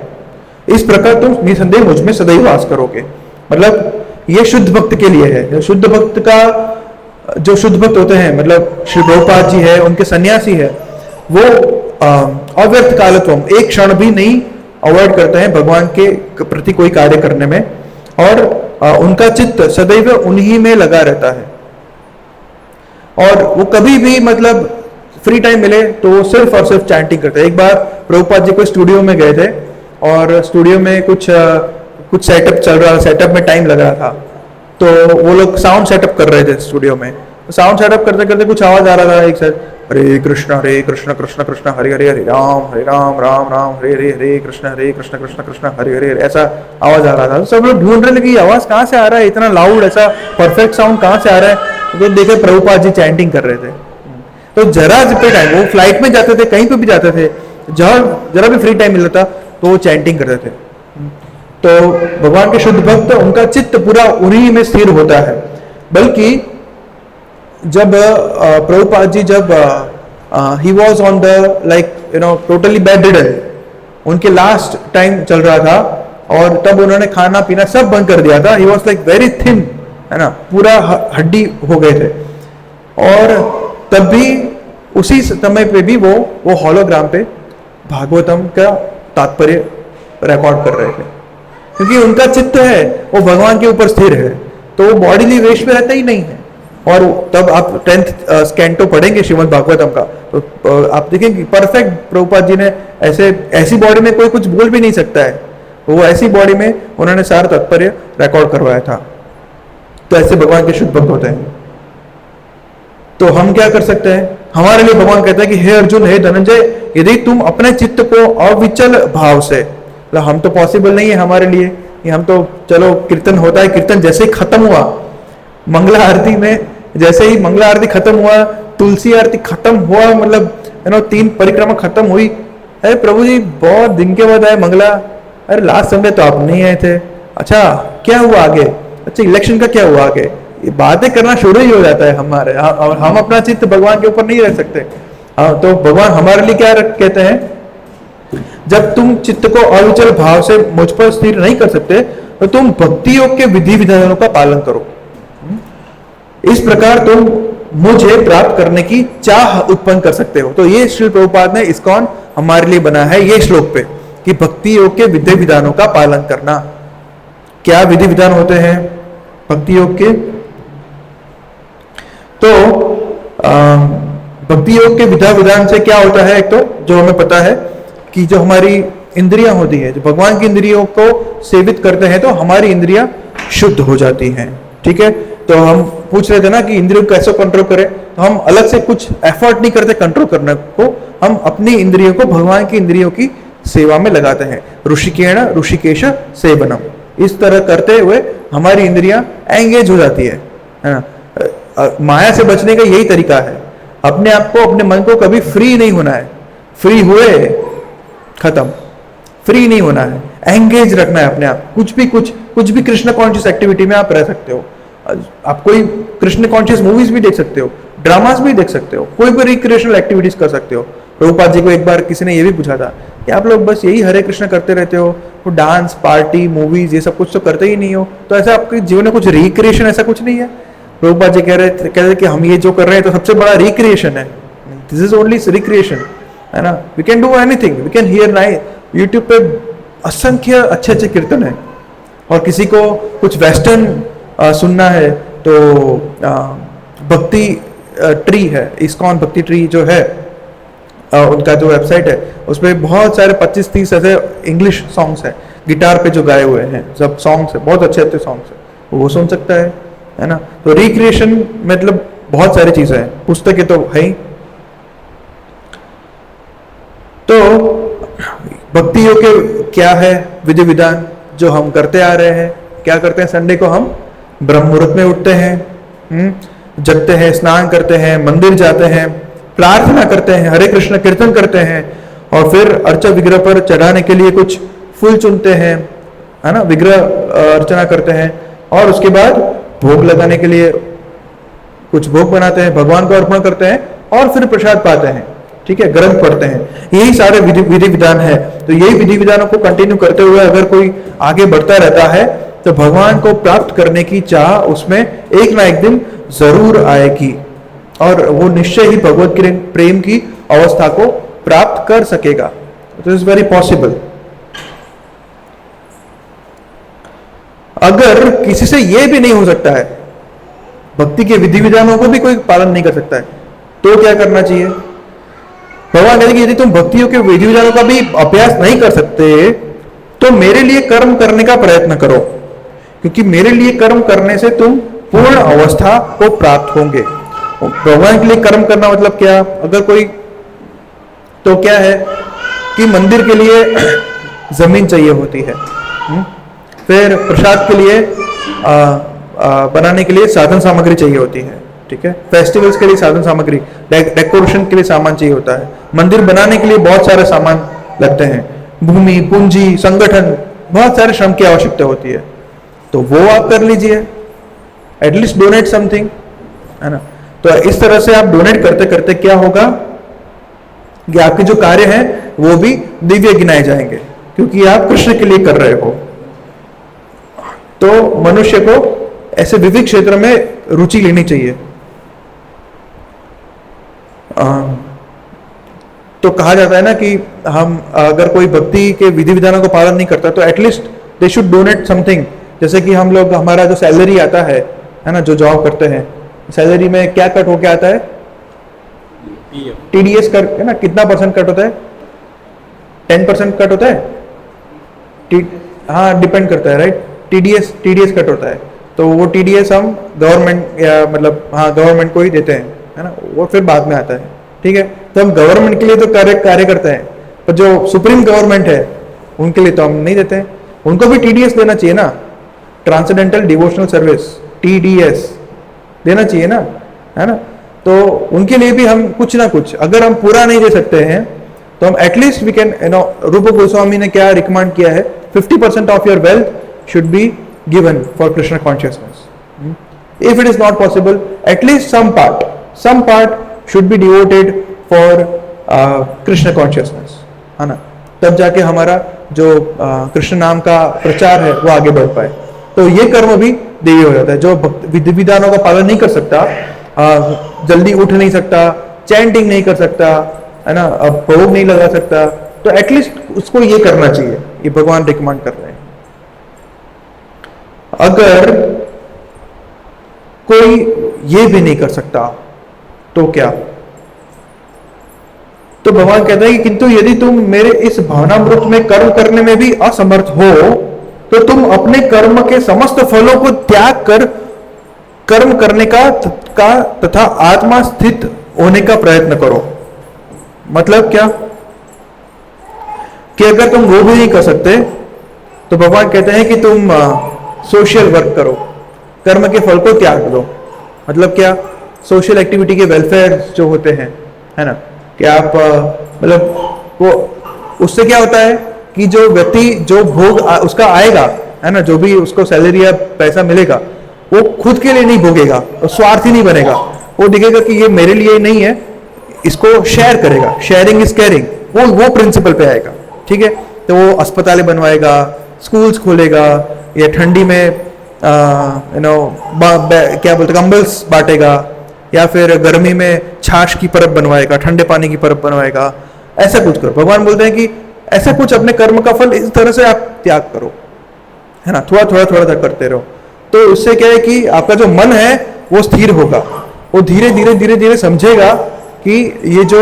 इस प्रकार तुम निसंदेह मुझ में सदैव वास करोगे। मतलब ये शुद्ध भक्त के लिए है। शुद्ध भक्त का, जो शुद्ध भक्त होते हैं, मतलब श्री प्रभुपाद जी है, उनके सन्यासी है, वो अव्यर्थ कालत्वम, एक क्षण भी नहीं अवॉइड करते हैं भगवान के प्रति कोई कार्य करने में, और उनका चित्त सदैव उन्हीं में लगा रहता है। और वो कभी भी मतलब फ्री टाइम मिले तो वो सिर्फ और सिर्फ चैंटिंग करते हैं। एक बार प्रभुपाद जी को स्टूडियो में गए थे और स्टूडियो में कुछ सेटअप चल रहा था, सेटअप में टाइम लग रहा था, तो वो लोग साउंड सेटअप कर रहे थे स्टूडियो में। साउंड सेटअप करते करते कुछ आवाज आ रहा था एक साथ, हरे कृष्ण कृष्ण कृष्ण हरे हरे, हरे राम राम राम हरे हरे, हरे कृष्ण कृष्ण कृष्ण हरे हरे, ऐसा आवाज आ रहा था। तो सब लोग ढूंढ रहे थे कि आवाज कहाँ से आ रहा है, इतना लाउड ऐसा परफेक्ट साउंड कहाँ से आ रहा है। तो देखे प्रभुपाद जी चैंटिंग कर रहे थे। तो जरा पे टाइम, वो फ्लाइट में जाते थे, कहीं पे भी जाते थे, जरा भी फ्री टाइम मिलता तो वो चैंटिंग करते थे। तो भगवान के शुद्ध भक्त, उनका चित्त पूरा उन्हीं में स्थिर होता है। बल्कि जब प्रभुपाद जी, जब he was on the like totally bed ridden, उनके लास्ट टाइम चल रहा था, और तब उन्होंने खाना पीना सब बंद कर दिया था। He was like very thin, है ना, पूरा हड्डी हो गए थे। और तब भी उसी समय पे भी वो हॉलोग्राम पे भागवतम का तात्पर्य रिकॉर्ड कर रहे थे, क्योंकि उनका चित्त है वो भगवान के ऊपर स्थिर है, तो वो बॉडीली वेश में रहता ही नहीं है। और तब आप 10th स्कैंटो पढ़ेंगे श्रीमद् भागवतम का, तो आप देखेंगे परफेक्ट प्रभुपाद जी ने ऐसी बॉडी में कोई कुछ बोल भी नहीं सकता है, वो ऐसी बॉडी में उन्होंने सारा तात्पर्य रिकॉर्ड करवाया था। तो ऐसे भगवान के शुद्ध भक्त होते हैं। तो हम क्या कर सकते हैं, हमारे लिए भगवान कहता है कि हे अर्जुन, हे धनंजय, यदि तुम अपने चित्त को अविचल भाव से, मतलब हम तो पॉसिबल नहीं है हमारे लिए कि हम तो, चलो कीर्तन होता है, कीर्तन जैसे ही खत्म हुआ, मंगला आरती में जैसे ही मंगला आरती खत्म हुआ, तुलसी आरती खत्म हुआ, मतलब 3 परिक्रमा खत्म हुई, अरे प्रभु जी बहुत दिन के बाद आए मंगला, अरे लास्ट संडे तो आप नहीं आए थे, अच्छा क्या हुआ आगे, अच्छा इलेक्शन का क्या हुआ आगे, ये बातें करना शुरू ही हो जाता है हमारे। और हम अपना चित्त भगवान के ऊपर नहीं रख सकते। तो भगवान हमारे लिए क्या कहते हैं, जब तुम चित्त को अविचल भाव से मुझ पर स्थिर नहीं कर सकते तो तुम भक्ति योग के विधि विधानों का पालन करो, इस प्रकार तुम मुझे प्राप्त करने की चाह उत्पन्न कर सकते हो। तो ये श्री प्रभुपाद ने इस्कॉन हमारे लिए बना है ये श्लोक पे, कि भक्ति योग के विधि विधानों का पालन करना। क्या विधि विधान होते हैं भक्ति योग के, तो भक्ति योग के विधि विधान से क्या होता है, एक तो जो हमें पता है कि जो हमारी इंद्रियां होती है, जो भगवान की इंद्रियों को सेवित करते हैं तो हमारी इंद्रियां शुद्ध हो जाती हैं, ठीक है। तो हम पूछ रहे थे ना कि इंद्रियों को कैसे कंट्रोल करें, तो हम अलग से कुछ एफर्ट नहीं करते कंट्रोल करने को, हम अपनी इंद्रियों को भगवान की इंद्रियों की सेवा में लगाते हैं। ऋषिकेण ऋषिकेश सेवनम, इस तरह करते हुए हमारी इंद्रियां एंगेज हो जाती है ना। माया से बचने का यही तरीका है, अपने आप को, अपने मन को कभी फ्री नहीं होना है। फ्री हुए खत्म, फ्री नहीं होना है, एंगेज रखना है अपने आप। कुछ भी कृष्ण कॉन्शियस एक्टिविटी में आप रह सकते हो। आप कोई कृष्ण कॉन्शियस मूवीज भी देख सकते हो, ड्रामास भी देख सकते हो, कोई भी रिक्रिएशनल एक्टिविटीज कर सकते हो। प्रभुपाद जी को एक बार किसी ने ये भी पूछा था कि आप लोग बस यही हरे कृष्ण करते रहते हो, तो डांस पार्टी मूवीज ये सब कुछ तो करते ही नहीं हो, तो ऐसा आपके जीवन में कुछ रिक्रिएशन ऐसा कुछ नहीं है? प्रभुपाद जी कह रहे कि हम ये जो कर रहे हैं तो सबसे बड़ा रिक्रिएशन है। दिस इज ओनली रिक्रिएशन, है ना। We can do anything, we can hear night YouTube पे असंख्य अच्छे अच्छे कीर्तन है। और किसी को कुछ वेस्टर्न सुनना है तो भक्ति ट्री है, इस्कॉन भक्ति ट्री जो है, उनका जो वेबसाइट है उस पर बहुत सारे 25-30 ऐसे इंग्लिश सॉन्ग्स हैं, गिटार पे जो गाए हुए हैं सब सॉन्ग्स है, बहुत अच्छे अच्छे सॉन्ग्स है, वो सुन सकता है ना। तो रिक्रिएशन मतलब बहुत सारी चीजें हैं, पुस्तकें तो है ही। तो भक्ति योग के क्या है विधि विधान जो हम करते आ रहे हैं? क्या करते हैं? संडे को हम ब्रह्म मुहूर्त में उठते हैं, जगते हैं, स्नान करते हैं, मंदिर जाते हैं, प्रार्थना करते हैं, हरे कृष्ण कीर्तन करते हैं, और फिर अर्चा विग्रह पर चढ़ाने के लिए कुछ फूल चुनते हैं, है ना, विग्रह अर्चना करते हैं, और उसके बाद भोग लगाने के लिए कुछ भोग बनाते हैं, भगवान को अर्पण करते हैं, और फिर प्रसाद पाते हैं। ठीक है, ग्रंथ पढ़ते हैं। यही सारे विधि विधान है। तो यही विधि विधानों को कंटिन्यू करते हुए अगर कोई आगे बढ़ता रहता है तो भगवान को प्राप्त करने की चाह उसमें एक ना एक दिन जरूर आएगी, और वो निश्चय ही भगवत प्रेम की अवस्था को प्राप्त कर सकेगा। तो इज वेरी पॉसिबल। अगर किसी से यह भी नहीं हो सकता है, भक्ति के विधि विधानों को भी कोई पालन नहीं कर सकता है, तो क्या करना चाहिए? भगवान कहते कि यदि तुम भक्तियों के विधि विधानों का भी अभ्यास नहीं कर सकते तो मेरे लिए कर्म करने का प्रयत्न करो, क्योंकि मेरे लिए कर्म करने से तुम पूर्ण अवस्था को प्राप्त होंगे। भगवान के लिए कर्म करना मतलब क्या? अगर कोई, तो क्या है कि मंदिर के लिए जमीन चाहिए होती है, फिर प्रसाद के लिए बनाने के लिए साधन सामग्री चाहिए होती है, ठीक है, फेस्टिवल्स के लिए साधन सामग्री, डेकोरेशन के लिए सामान चाहिए होता है, मंदिर बनाने के लिए बहुत सारे सामान लगते हैं, भूमि पूंजी संगठन, बहुत सारे श्रम की आवश्यकता होती है। तो वो आप कर लीजिए, एटलीस्ट डोनेट समथिंग, है ना। तो इस तरह से आप डोनेट करते करते क्या होगा कि आपके जो कार्य हैं वो भी दिव्य गिनाए जाएंगे, क्योंकि आप कृष्ण के लिए कर रहे हो। तो मनुष्य को ऐसे विविध क्षेत्र में रुचि लेनी चाहिए। तो कहा जाता है ना कि हम अगर कोई भक्ति के विधि विधानों को पालन नहीं करता तो at least they should donate something. जैसे कि हम लोग, हमारा जो सैलरी आता है ना, जो जॉब करते हैं, सैलरी में क्या कट होके आता है? टीडीएस कर, है ना, कितना परसेंट कट होता है? 10% कट होता है। हाँ, डिपेंड करता है, राइट। टीडीएस कट होता है, तो वो टीडीएस हम गवर्नमेंट, या मतलब हाँ गवर्नमेंट को ही देते हैं, है ना, वो फिर बाद में आता है, ठीक है। तो हम गवर्नमेंट के लिए तो कार्य करते हैं, पर जो सुप्रीम गवर्नमेंट है उनके लिए तो हम नहीं देते हैं। उनको भी टीडीएस देना चाहिए ना, ट्रांसेंडेंटल डिवोशनल सर्विस, टीडीएस देना चाहिए ना, है ना। तो उनके लिए भी हम कुछ ना कुछ, अगर हम पूरा नहीं दे सकते हैं तो हम at least we can, you know, Rupa Goswami ने क्या रिकमेंड किया है, 50% of your wealth should be given for Krishna consciousness. If it is not possible, at least some part should be devoted for Krishna consciousness, है ना। तब जाके हमारा जो कृष्ण नाम का प्रचार है वो आगे बढ़ पाए। तो ये कर्म भी देवी हो जाता है। जो विधि विधानों का पालन नहीं कर सकता, जल्दी उठ नहीं सकता, चैंटिंग नहीं कर सकता, है ना, अब भोग नहीं लगा सकता, तो एटलीस्ट उसको ये करना चाहिए, ये भगवान रिकमेंड कर रहे हैं। अगर कोई ये भी नहीं कर सकता तो क्या? तो भगवान कहता है कि किंतु यदि तुम मेरे इस भावनामृत में कर्म करने में भी असमर्थ हो तो तुम अपने कर्म के समस्त फलों को त्याग कर कर्म करने का तथा आत्मा स्थित होने का प्रयत्न करो। मतलब क्या कि अगर तुम वो भी नहीं कर सकते तो भगवान कहते हैं कि तुम सोशल वर्क करो, कर्म के फल को त्याग दो। मतलब क्या, सोशल एक्टिविटी के वेलफेयर जो होते हैं, है ना, कि आप मतलब वो, उससे क्या होता है कि जो व्यक्ति जो भोग उसका आएगा, है ना, जो भी उसको सैलरी या पैसा मिलेगा, वो खुद के लिए नहीं भोगेगा, वो स्वार्थी नहीं बनेगा। वो दिखेगा कि ये मेरे लिए नहीं है, इसको शेयर करेगा, शेयरिंग इज केयरिंग, वो प्रिंसिपल पे आएगा। ठीक है, तो वो अस्पताल बनवाएगा, स्कूल्स खोलेगा, या ठंडी में क्या बोलते कंबल्स बांटेगा, या फिर गर्मी में छाछ की परब बनवाएगा, ठंडे पानी की परब बनवाएगा। ऐसा कुछ करो। भगवान बोलते हैं कि ऐसा कुछ अपने कर्म का फल इस तरह से आप त्याग करो, है ना, थोड़ा थोड़ा थोड़ा थोड़ा करते रहो। तो उससे क्या है कि आपका जो मन है वो स्थिर होगा, वो धीरे धीरे धीरे धीरे समझेगा कि ये जो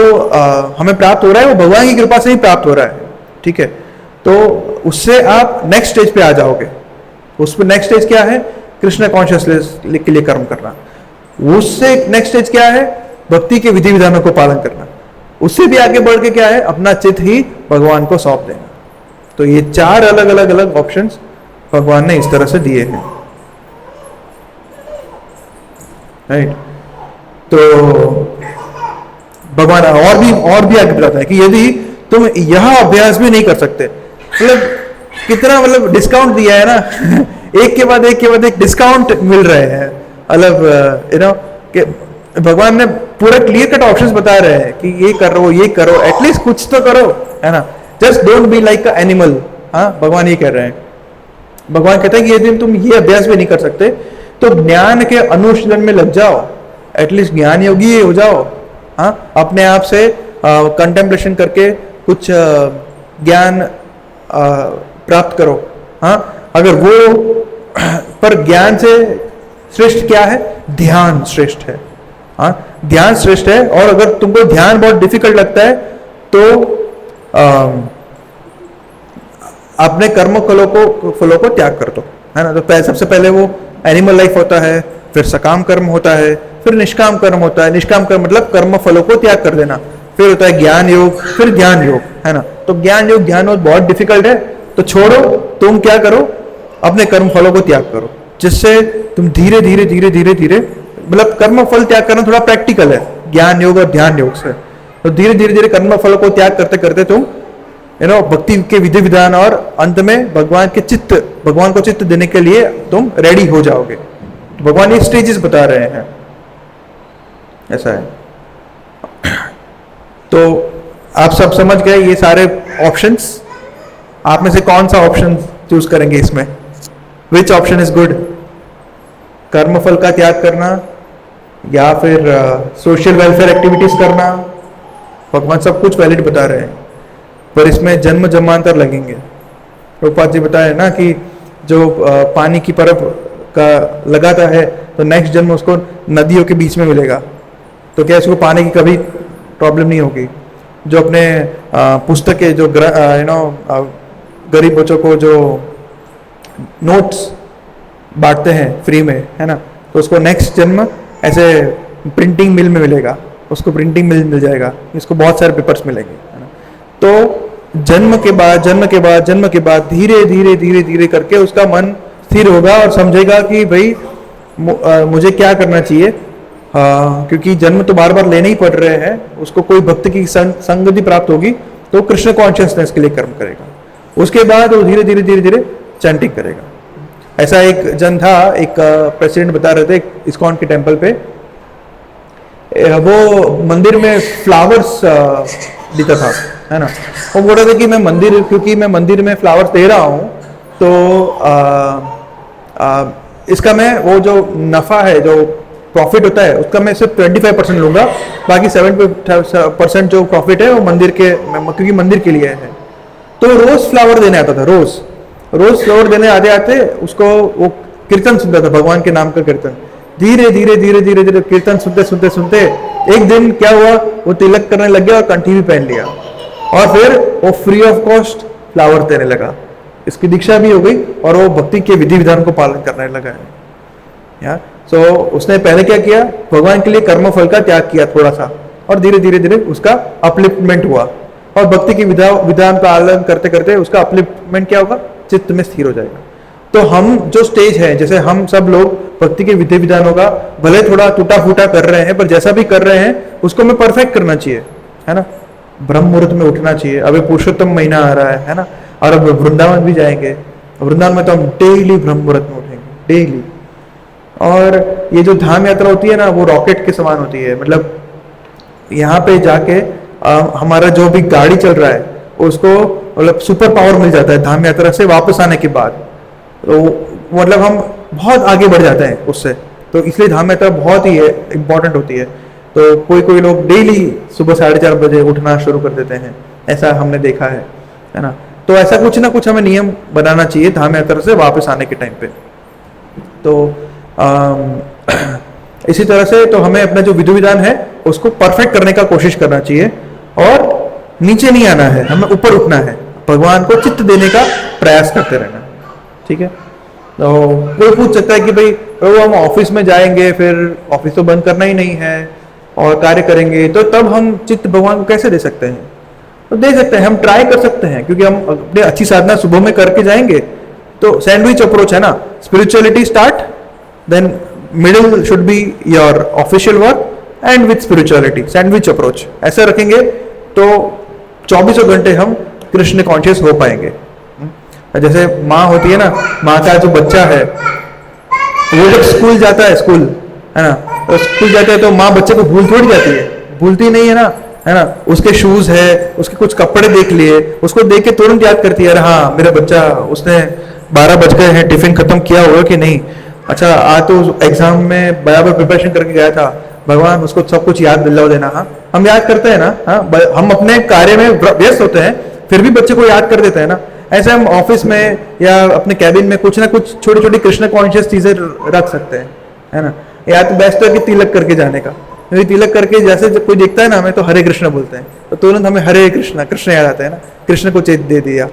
हमें प्राप्त हो रहा है वो भगवान की कृपा से ही प्राप्त हो रहा है। ठीक है, तो उससे आप नेक्स्ट स्टेज पे आ जाओगे। उस पर नेक्स्ट स्टेज क्या है? कृष्ण कॉन्शियसनेस के लिए कर्म करना। उससे नेक्स्ट स्टेज क्या है? भक्ति के विधि विधानों को पालन करना। उससे भी आगे बढ़ के क्या है? अपना चित्त ही भगवान को सौंप देना। तो ये 4 अलग अलग अलग ऑप्शंस भगवान ने इस तरह से दिए हैं, राइट। तो भगवान और भी आगे बताता है कि यदि तुम यह अभ्यास भी नहीं कर सकते, मतलब कितना मतलब डिस्काउंट दिया है ना एक के बाद एक डिस्काउंट मिल रहे हैं। मतलब यू नो कि भगवान ने पूरा क्लियर कट ऑप्शंस बता रहे हैं कि ये करो, एटलीस्ट कुछ तो करो, है ना। Just don't be like a animal. हाँ, भगवान ये कह रहे हैं। भगवान कहते हैं कि यदि तुम ये अभ्यास भी नहीं कर सकते तो ज्ञान के अनुशीलन में लग जाओ, एटलीस्ट ज्ञान योगी हो जाओ। हाँ, अपने आप से कंटेम्पलेशन करके कुछ ज्ञान प्राप्त करो। हाँ, अगर वो पर ज्ञान से श्रेष्ठ क्या है? ध्यान श्रेष्ठ है। हाँ, ध्यान श्रेष्ठ है। और अगर तुमको ध्यान बहुत डिफिकल्ट लगता है तो अपने कर्म फलों को त्याग कर दो, है ना। तो सबसे पहले वो एनिमल लाइफ होता है, फिर सकाम कर्म होता है, फिर निष्काम कर्म होता है। निष्काम कर्म मतलब कर्म फलों को त्याग कर देना। फिर होता है ज्ञान योग, फिर ध्यान योग, है ना। तो ध्यान योग बहुत डिफिकल्ट है, तो छोड़ो। तुम क्या करो? अपने कर्म फलों को त्याग करो, जिससे तुम धीरे धीरे धीरे धीरे धीरे, मतलब कर्म फल त्याग करना थोड़ा प्रैक्टिकल है ज्ञान योग और ध्यान योग से। तो धीरे धीरे धीरे कर्म फलों को त्याग करते करते तुम भक्ति के विधि विधान और अंत में भगवान को चित्त देने के लिए तुम रेडी हो जाओगे। तो भगवान ये स्टेजेस बता रहे हैं, ऐसा है। तो आप सब समझ गए ये सारे ऑप्शंस। आप में से कौन सा ऑप्शन चूज करेंगे इसमें? Which option is good? कर्मफल का त्याग करना या फिर सोशल वेलफेयर एक्टिविटीज करना? भगवान सब कुछ वैलिड बता रहे हैं, पर इसमें जन्म जन्मांतर लगेंगे। प्रभुपाद जी बताए ना कि जो पानी की परब का लगाता है तो नेक्स्ट जन्म उसको नदियों के बीच में मिलेगा, तो क्या इसको पाने की कभी प्रॉब्लम नहीं होगी। जो अपने पुस्तकें जो गरीब बच्चों को जो नोट्स बांटते हैं फ्री में, है ना, तो उसको नेक्स्ट जन्म ऐसे प्रिंटिंग मिल में मिलेगा, उसको प्रिंटिंग मिल जाएगा, इसको बहुत सारे पेपर्स मिलेंगे, है ना। तो जन्म के बाद धीरे धीरे धीरे धीरे करके उसका मन स्थिर होगा और समझेगा कि भाई मुझे क्या करना चाहिए। क्योंकि जन्म तो बार बार लेने ही पड़ रहे हैं, उसको कोई भक्त की संगति प्राप्त होगी तो कृष्ण कॉन्शियसनेस के लिए कर्म करेगा। उसके बाद वो धीरे धीरे धीरे धीरे चैंटिंग करेगा। ऐसा एक जन था, एक प्रेसिडेंट बता रहे थे इस्कॉन के टेम्पल पे, वो मंदिर में फ्लावर्स देता था, है ना। वो बोल रहे थे कि क्योंकि मैं मंदिर में फ्लावर्स दे रहा हूँ तो इसका मैं वो जो नफ़ा है, जो प्रॉफिट होता है, उसका मैं सिर्फ 25% लूँगा, बाकी 70% जो प्रॉफिट है वो मंदिर के, क्योंकि मंदिर के लिए है। तो रोज़ फ्लावर देने आता था, रोज़ फ्लावर देने आते उसको वो कीर्तन सुनता था, भगवान के नाम का कीर्तन। धीरे धीरे धीरे धीरे धीरे कीर्तन सुनते एक दिन क्या हुआ, वो तिलक करने लग गया और कंठी भी पहन लिया, और फिर वो फ्री ऑफ कॉस्ट फ्लावर देने लगा। इसकी दीक्षा भी हो गई और वो भक्ति के विधि विधान को पालन करने लगा है यार। सो उसने पहले क्या किया, भगवान के लिए कर्म फल का त्याग किया थोड़ा सा, और धीरे धीरे धीरे उसका अपलिफ्टमेंट हुआ, और भक्ति की विधान पालन करते करते उसका अपलिफ्टमेंट क्या होगा, चित्त में स्थिर हो जाएगा। तो हम जो स्टेज है, जैसे हम सब लोग भक्ति के विधि विधानों का भले थोड़ा टूटा फूटा कर रहे हैं, पर जैसा भी कर रहे हैं उसको हमें परफेक्ट करना चाहिए, है ना। ब्रह्म मुहूर्त में उठना चाहिए, अभी पुरुषोत्तम महीना आ रहा है ना, और अब वृंदावन भी जाएंगे, वृंदावन में तो हम डेली ब्रह्म मुहूर्त में उठेंगे, डेली। और ये जो धाम यात्रा होती है ना, वो रॉकेट के समान होती है, मतलब यहाँ पे जाके हमारा जो भी गाड़ी चल रहा है उसको मतलब सुपर पावर मिल जाता है धाम यात्रा से वापस आने के बाद, तो मतलब हम बहुत आगे बढ़ जाते हैं उससे। तो इसलिए धाम यात्रा बहुत ही इम्पोर्टेंट होती है। तो कोई कोई लोग डेली सुबह 4:30 बजे उठना शुरू कर देते हैं, ऐसा हमने देखा है ना। तो ऐसा कुछ ना कुछ हमें नियम बनाना चाहिए धाम यात्रा से वापस आने के टाइम पे। तो इसी तरह से तो हमें अपना जो विधि विधान है उसको परफेक्ट करने का कोशिश करना चाहिए, और नीचे नहीं आना है, हमें ऊपर उठना है, भगवान को चित्त देने का प्रयास करते रहना है, ठीक है। तो कोई पूछ सकता है कि भाई प्रभु हम ऑफिस में जाएंगे, फिर ऑफिस तो बंद करना ही नहीं है और कार्य करेंगे, तो तब हम चित्त भगवान को कैसे दे सकते हैं? तो दे सकते हैं, हम ट्राई कर सकते हैं, क्योंकि हम अपने अच्छी साधना सुबह में करके जाएंगे। तो सैंडविच अप्रोच है ना, spirituality start, then middle should be your official work end with spirituality, sandwich approach ऐसा रखेंगे तो 24 घंटे हम कृष्ण कॉन्शियस हो पाएंगे। जैसे माँ होती है ना, माँ का जो बच्चा है वो जब स्कूल जाता है, स्कूल है ना, तो स्कूल जाता है तो माँ बच्चे को भूल थोड़ी जाती है, भूलती नहीं है ना, उसके शूज है, उसके कुछ कपड़े देख लिए, उसको देख के तुरंत याद करती है, अरे हाँ मेरा बच्चा, उसने 12 बज गए हैं, टिफिन खत्म किया होगा कि नहीं, अच्छा आज तो एग्जाम में बराबर प्रिपरेशन करके गया था, भगवान उसको सब कुछ याद दिला देना। हाँ, हम याद करते हैं ना, हाँ, हम अपने कार्य में व्यस्त होते हैं, फिर भी बच्चे को याद कर देते हैं ना। ऐसे हम ऑफिस में या अपने कैबिन में कुछ ना कुछ छोटी छोटी कृष्ण कॉन्शियस चीजें रख सकते हैं, है ना। या तो बेस्ट है कि तिलक करके जाने का, क्योंकि तिलक करके जैसे जब कोई देखता है ना हमें, तो हरे कृष्ण बोलते हैं, तो तुरंत हमें हरे कृष्ण याद आता है ना, कृष्ण को चेत दे दिया।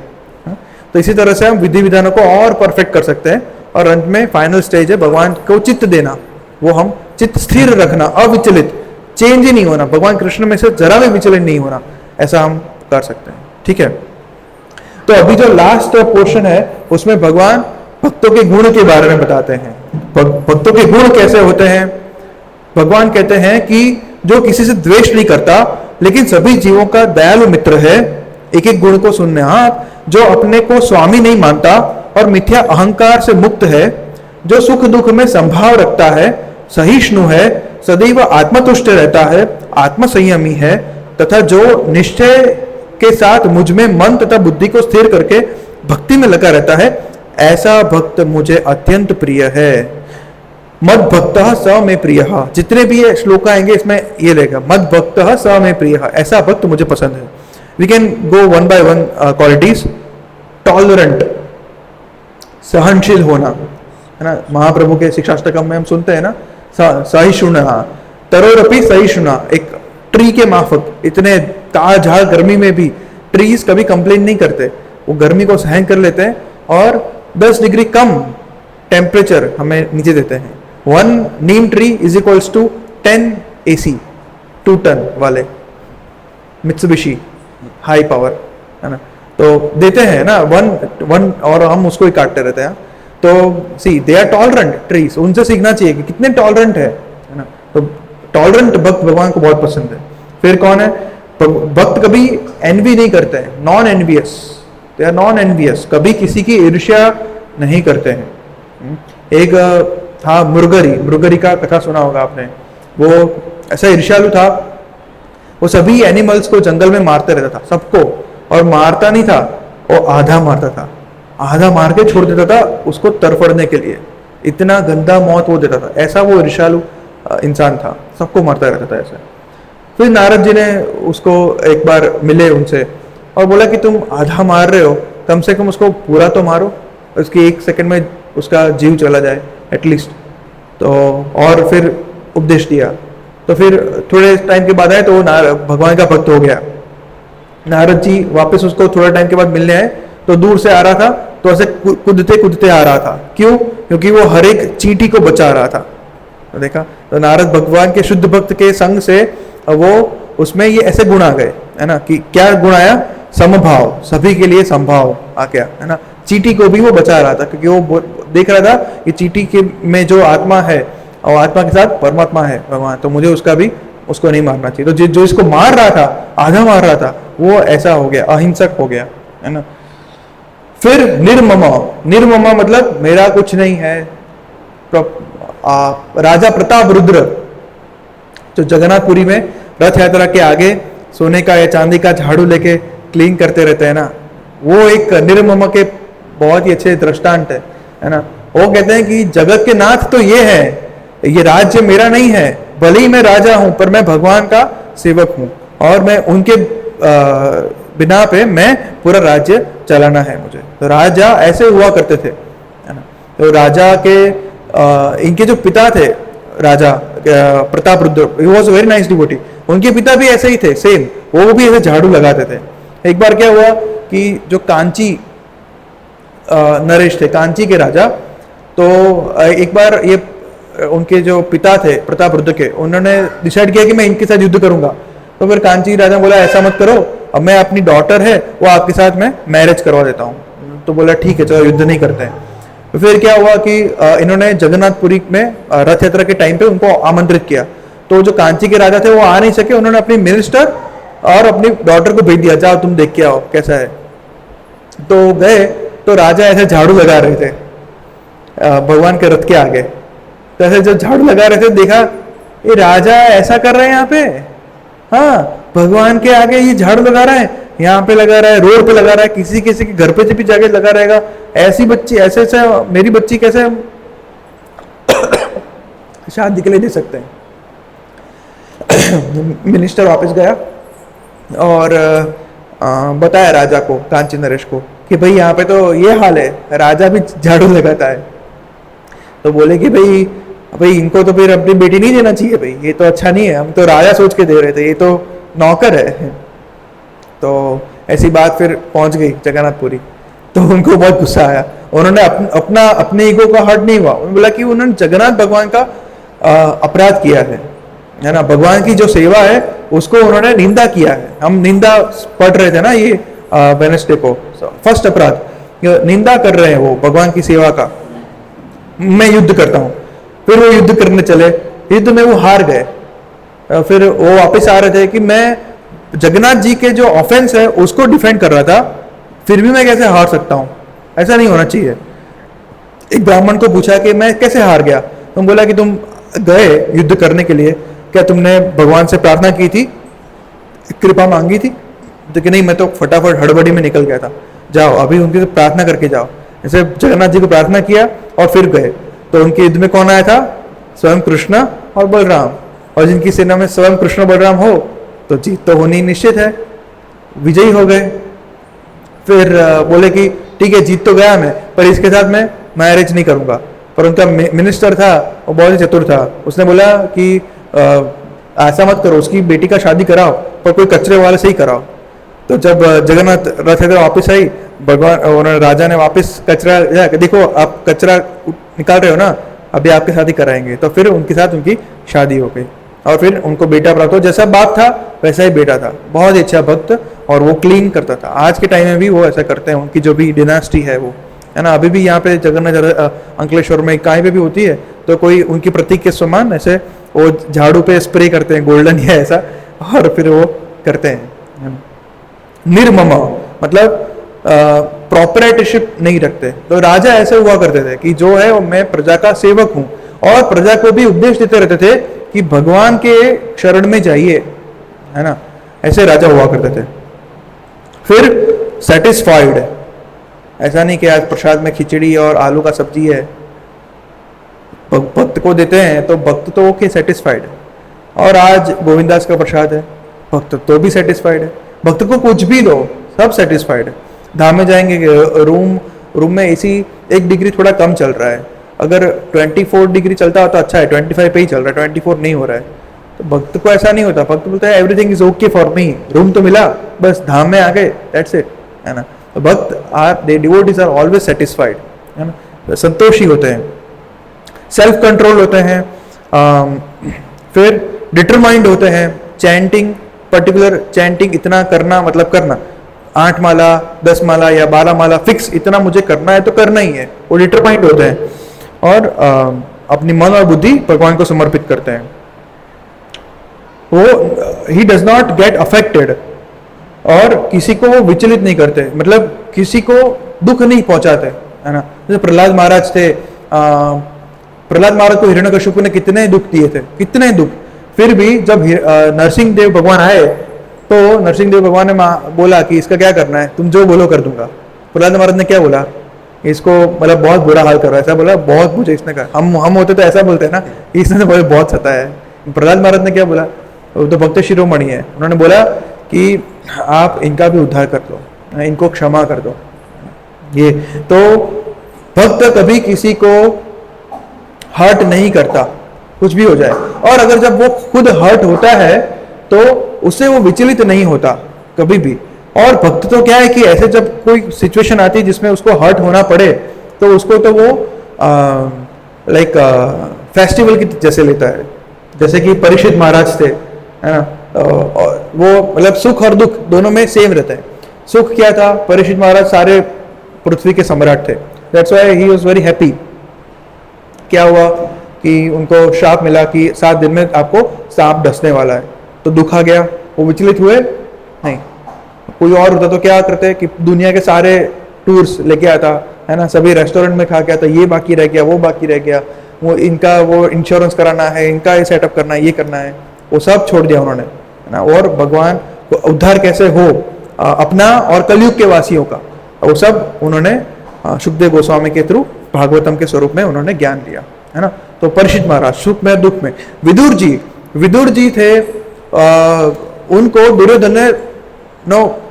तो इसी तरह से हम विधि विधानों को और परफेक्ट कर सकते हैं, और अंत में फाइनल स्टेज है भगवान को चित्त देना, वो हम चित्त स्थिर रखना, अविचलित, चेंज ही नहीं होना, भगवान कृष्ण में से जरा भी विचलित नहीं होना, ऐसा हम कर सकते हैं, ठीक है। तो अभी जो लास्ट पोर्शन है उसमें भगवान भक्तों के गुण के बारे में बताते हैं। भक्तों के गुण कैसे होते हैं? भगवान कहते हैं कि जो किसी से द्वेष नहीं करता, लेकिन सभी जीवों का दयालु मित्र है। एक एक गुण को सुनने, हाँ, जो अपने को स्वामी नहीं मानता और मिथ्या अहंकार से मुक्त है, जो सुख दुख में संभाव रखता है, सहिष्णु है, सदैव आत्मतुष्ट रहता है, आत्मसंयमी है, तथा जो निश्चय के साथ मुझ में मन तथा बुद्धि को स्थिर करके भक्ति में लगा रहता है, ऐसा भक्त मुझे अत्यंत प्रिय है। मद भक्त स में प्रिय, जितने भी ये श्लोक आएंगे इसमें ये रहेगा, मद भक्त स में प्रिय, ऐसा भक्त मुझे पसंद है। We can go one by one qualities. Tolerant, सहनशील होना, है ना, महाप्रभु के शिक्षाष्टकम में हम सुनते हैं ना, सहिष्णुना, तरोरपि सहिष्णुना, एक ट्री के माफक, इतने ताज़ाड़ गर्मी में भी ट्रीज कभी कंप्लेन नहीं करते, वो गर्मी को सहन कर लेते हैं, और 10 डिग्री कम टेम्परेचर हमें नीचे देते हैं। 1 neem tree is equals to 10 AC 2 ton वाले मित्सुबिशी हाई पावर, है ना, तो देते हैं ना, वन और हम उसको ही काटते रहते हैं। तो सी दे आर टॉलरेंट ट्रीज, उनसे सीखना चाहिए कि कितने टॉलरेंट है ना। तो टॉलरेंट भक्त भगवान को बहुत पसंद है। फिर कौन है? भक्त कभी एनवी नहीं करते हैं, non envious, they are non envious, कभी किसी की ईर्ष्या नहीं करते हैं। एक था मुरगरी का कथा सुना होगा आपने, वो ऐसा ईर्ष्यालु था, वो सभी एनिमल्स को जंगल में मारते रहता था, सबको, और मारता नहीं था, वो आधा मारता था, आधा मार के छोड़ देता था उसको तरफड़ने के लिए, इतना गंदा मौत वो देता था, ऐसा वो ईर्ष्यालु इंसान था, सबको मारता रहता था ऐसा। फिर नारद जी ने उसको एक बार मिले उनसे और बोला कि तुम आधा मार रहे हो, कम से कम उसको पूरा तो मारो, उसकी 1 सेकंड में उसका जीव चला जाए एटलीस्ट। तो और फिर उपदेश दिया। तो फिर थोड़े टाइम के बाद आए तो वो भगवान का भक्त हो गया। नारद जी वापस उसको थोड़ा टाइम के बाद मिलने आए, तो दूर से आ रहा था, तो ऐसे कूदते कूदते आ रहा था। क्यों? क्योंकि वो हर एक चींटी को बचा रहा था, तो देखा, तो नारद भगवान के शुद्ध भक्त के संग से वो उसमें ये ऐसे गुण आ गए, है ना, कि क्या गुण आया, समभाव, सभी के लिए संभाव आ गया, है ना। चींटी को भी वो बचा रहा था, क्योंकि वो देख रहा था कि चींटी के में जो आत्मा है और आत्मा के साथ परमात्मा है भगवान, तो मुझे उसका भी उसको नहीं मारना चाहिए। तो जो इसको मार रहा था, आधा मार रहा था, वो ऐसा हो गया, अहिंसक हो गया, है ना। फिर निर्ममा, निर्ममा मतलब मेरा कुछ नहीं है। राजा प्रताप रुद्र जो जगन्नाथपुरी में रथ यात्रा के आगे सोने का या चांदी का झाड़ू लेके क्लीन करते रहते हैं ना, वो एक निर्मम के बहुत ही अच्छे दृष्टांत है ना। वो कहते हैं कि जगत के नाथ तो ये है, ये राज्य मेरा नहीं है, भले ही मैं राजा हूं पर मैं भगवान का सेवक हूं, और मैं उनके बिना पे मैं पूरा राज्य चलाना है मुझे। तो राजा ऐसे हुआ करते थे, है ना। तो राजा के इनके जो पिता थे Raja Pratap Rudra, he was very nice devotee, उनके पिता भी ऐसे ही थे सेम, वो भी ऐसे झाड़ू लगाते थे। एक बार क्या हुआ कि जो कांची नरेश थे, कांची के राजा, तो एक बार ये उनके जो पिता थे प्रताप रुद्र के, उन्होंने डिसाइड किया कि मैं इनके साथ युद्ध करूंगा। तो फिर कांची राजा बोला ऐसा मत करो, अब मैं अपनी डॉटर है वो आपके साथ मैं मैरिज करवा देता हूँ। तो बोला ठीक है चलो युद्ध नहीं करते हैं। तो फिर क्या हुआ कि इन्होंने जगन्नाथपुरी में रथ यात्रा के टाइम पे उनको आमंत्रित किया। तो जो कांची के राजा थे वो आ नहीं सके, उन्होंने अपनी मिनिस्टर और अपनी डॉटर को भेज दिया, जाओ तुम देख के आओ कैसा है। तो गए, तो राजा ऐसे झाड़ू लगा रहे थे भगवान के रथ के आगे। तो ऐसे जब झाड़ू लगा रहे थे देखा ये राजा ऐसा कर रहे हैं यहाँ पे, हाँ भगवान के आगे ये झाड़ू लगा रहा है, यहाँ पे लगा रहा है, रोड पे लगा रहा है, किसी किसी के घर पे भी जाके लगा रहेगा। ऐसी बच्ची ऐसे मेरी बच्ची कैसे शादी के लिए दे सकते हैं। मिनिस्टर वापस गया और बताया राजा को, कांची नरेश को, कि भाई यहाँ पे तो ये हाल है, राजा भी झाड़ू लगाता है। तो बोले कि भाई इनको तो फिर अपनी बेटी नहीं देना चाहिए, भाई ये तो अच्छा नहीं है, हम तो राजा सोच के दे रहे थे, ये तो नौकर है। तो ऐसी बात फिर पहुंच गई जगन्नाथपुरी, तो उनको बहुत गुस्सा आया। उन्होंने अपने ईगो का हर्ट नहीं हुआ, उन्होंने बोला कि उन्होंने जगन्नाथ भगवान का अपराध किया है ना, भगवान की जो सेवा है उसको उन्होंने निंदा किया है। हम निंदा पढ़ रहे थे ना ये वेडनेसडे को, फर्स्ट अपराध निंदा कर रहे हैं वो भगवान की सेवा का। मैं युद्ध करता हूँ, फिर वो युद्ध करने चले, युद्ध में वो हार गए। फिर वो वापस आ रहे थे कि मैं जगन्नाथ जी के जो ऑफेंस है उसको डिफेंड कर रहा था, फिर भी मैं कैसे हार सकता हूँ, ऐसा नहीं होना चाहिए। एक ब्राह्मण को पूछा कि मैं कैसे हार गया, तुम बोला कि तुम गए युद्ध करने के लिए, क्या तुमने भगवान से प्रार्थना की थी, कृपा मांगी थी? तो कि नहीं, मैं तो फटाफट हड़बड़ी में निकल गया था। जाओ अभी उनकी प्रार्थना करके जाओ। ऐसे जगन्नाथ जी को प्रार्थना किया और फिर गए। तो उनके युद्ध में कौन आया था? स्वयं कृष्ण और बलराम, और जिनकी सेना में स्वयं कृष्ण बलराम हो तो जीत तो होनी निश्चित है, विजयी हो गए। फिर बोले कि ठीक है जीत तो गया मैं, पर इसके साथ मैं मैरिज नहीं करूंगा। पर उनका मिनिस्टर था वो बहुत ही चतुर था, उसने बोला कि ऐसा मत करो, उसकी बेटी का शादी कराओ पर कोई कचरे वाले से ही कराओ। तो जब जगन्नाथ रथ यात्रा वापस आई, भगवान और राजा ने वापस कचरा, देखो आप कचरा निकाल रहे हो ना, अभी आपके साथ ही कराएंगे। तो फिर उनके साथ उनकी शादी हो गई और फिर उनको बेटा प्राप्त हो। जैसा बाप था वैसा ही बेटा था, बहुत ही अच्छा भक्त, और वो क्लीन करता था। आज के टाइम में भी वो ऐसा करते हैं, उनकी जो भी डिनास्टी है वो, है ना। अभी भी यहाँ पे जगन्नाथ अंकलेश्वर में कहीं पे भी होती है तो कोई उनकी प्रतीक के समान ऐसे वो झाड़ू पे स्प्रे करते हैं गोल्डन या ऐसा, और फिर वो करते हैं। निर्ममा मतलब प्रॉपराइटरशिप नहीं रखते। तो राजा ऐसे हुआ करते थे कि जो है वो मैं प्रजा का सेवक हूं, और प्रजा को भी उपदेश देते रहते थे कि भगवान के शरण में जाइए, है ना। ऐसे राजा हुआ करते थे। फिर सेटिस्फाइड, ऐसा नहीं कि आज प्रसाद में खिचड़ी और आलू का सब्जी है, भक्त को देते हैं तो भक्त तो ओके सेटिस्फाइड है। और आज गोविंदास का प्रसाद है, भक्त तो भी सेटिस्फाइड है। भक्त को कुछ भी दो सब सेटिस्फाइड है। धाम में जाएंगे, रूम में एसी 1 डिग्री थोड़ा कम चल रहा है, अगर 24 डिग्री चलता हो तो अच्छा है, 25 पे ही चल रहा है, 24 नहीं हो रहा है। तो भक्त को ऐसा नहीं होता, भक्त बोलता है everything is okay for me, room तो मिला, बस धाम में आ गए, दैट्स इट, है ना। तो भक्त दे डिवोटीज आर ऑलवेज सेटिस्फाइड, है ना, संतोषी होते हैं, सेल्फ कंट्रोल होते हैं, फिर डिटरमाइंड होते हैं, चैंटिंग, पर्टिकुलर चैंटिंग इतना करना, मतलब करना 8 माला 10 माला या 12 माला फिक्स इतना मुझे करना है तो करना ही है, वो डिटरमाइंड होते हैं और अपनी मन और बुद्धि भगवान को समर्पित करते हैं। वो he does not get affected और किसी को वो विचलित नहीं करते, मतलब किसी को दुख नहीं पहुंचाते, है ना। जैसे प्रहलाद महाराज थे, प्रहलाद महाराज को हिरण्यकशिपु ने कितने दुख दिए थे, कितने दुख, फिर भी जब नरसिंह देव भगवान आए तो नरसिंह देव भगवान ने बोला कि इसका क्या करना है, तुम जो बोलो कर दूंगा। प्रहलाद महाराज ने क्या बोला, इसको मतलब बहुत बुरा हाल कर रहा है, ऐसा बोला, बहुत मुझे इसने कहा, हम होते तो ऐसा बोलते हैं ना, इसने तो बहुत सताया है। प्रहलाद महाराज ने क्या बोला, वो तो भक्त शिरोमणि है, उन्होंने बोला कि आप इनका भी उद्धार कर दो, इनको क्षमा कर दो। ये तो भक्त कभी किसी को हर्ट नहीं करता, कुछ भी हो जाए, और अगर जब वो खुद हर्ट होता है तो उससे वो विचलित नहीं होता कभी भी। और भक्त तो क्या है कि ऐसे जब कोई सिचुएशन आती है जिसमें उसको हर्ट होना पड़े तो उसको तो वो लाइक फेस्टिवल की जैसे लेता है। जैसे कि परीक्षित महाराज थे, है ना, वो मतलब सुख और दुख दोनों में सेम रहता है। सुख क्या था, परीक्षित महाराज सारे पृथ्वी के सम्राट थे, that's why he was very happy. क्या हुआ कि उनको श्राप मिला कि 7 दिन में आपको सांप डसने वाला है, तो दुख आ गया, वो विचलित हुए नहीं। कोई और होता तो क्या करते कि दुनिया के सारे टूर्स लेके आता, है ना, सभी रेस्टोरेंट में खा के आता, ये बाकी रह गया, वो बाकी रह गया, वो इनका वो इंश्योरेंस कराना है, इनका ये सेटअप करना है, ये करना है, वो सब छोड़ दिया उन्होंने, है ना। और भगवान को उद्धार कैसे हो अपना और कलयुग के वासियों का, वो सब उन्होंने सुखदेव गोस्वामी के थ्रू भागवतम के स्वरूप में उन्होंने ज्ञान दिया, है ना। तो परीक्षित महाराज सुख में दुख में। विदुर जी थे, उनको दुर्योधन ने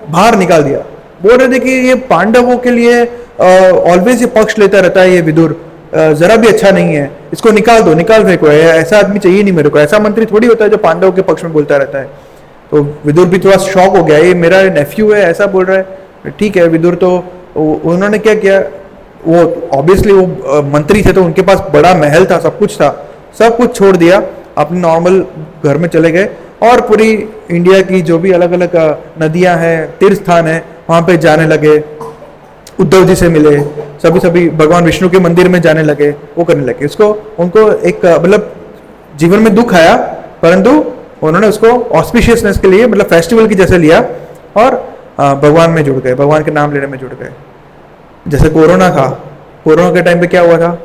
बाहर निकाल दिया, बोल रहे थे कि ये पांडवों के लिए ऑलवेज ये पक्ष लेता रहता है, ये विदुर जरा भी अच्छा नहीं है, इसको निकाल दो, निकाल फेंको, ऐसा आदमी चाहिए नहीं मेरे को, ऐसा मंत्री थोड़ी होता है जो पांडवों के पक्ष में बोलता रहता है। तो विदुर भी थोड़ा शॉक हो गया, ये मेरा नेफ्यू है ऐसा बोल रहा है, ठीक है। विदुर तो उन्होंने क्या किया, वो ऑब्वियसली वो मंत्री थे तो उनके पास बड़ा महल था, सब कुछ था, सब कुछ छोड़ दिया, अपने नॉर्मल घर में चले गए और पूरी इंडिया की जो भी अलग अलग नदियां हैं, तीर्थ स्थान है, वहां पे जाने लगे, उद्धव जी से मिले, सभी भगवान विष्णु के मंदिर में जाने लगे, वो करने लगे। उनको एक मतलब जीवन में दुख आया, परंतु उन्होंने उसको ऑस्पिशियसनेस के लिए मतलब फेस्टिवल की जैसे लिया और भगवान में जुड़ गए, भगवान के नाम लेने में जुड़ गए। जैसे कोरोना था, कोरोना के टाइम पे क्या हुआ था,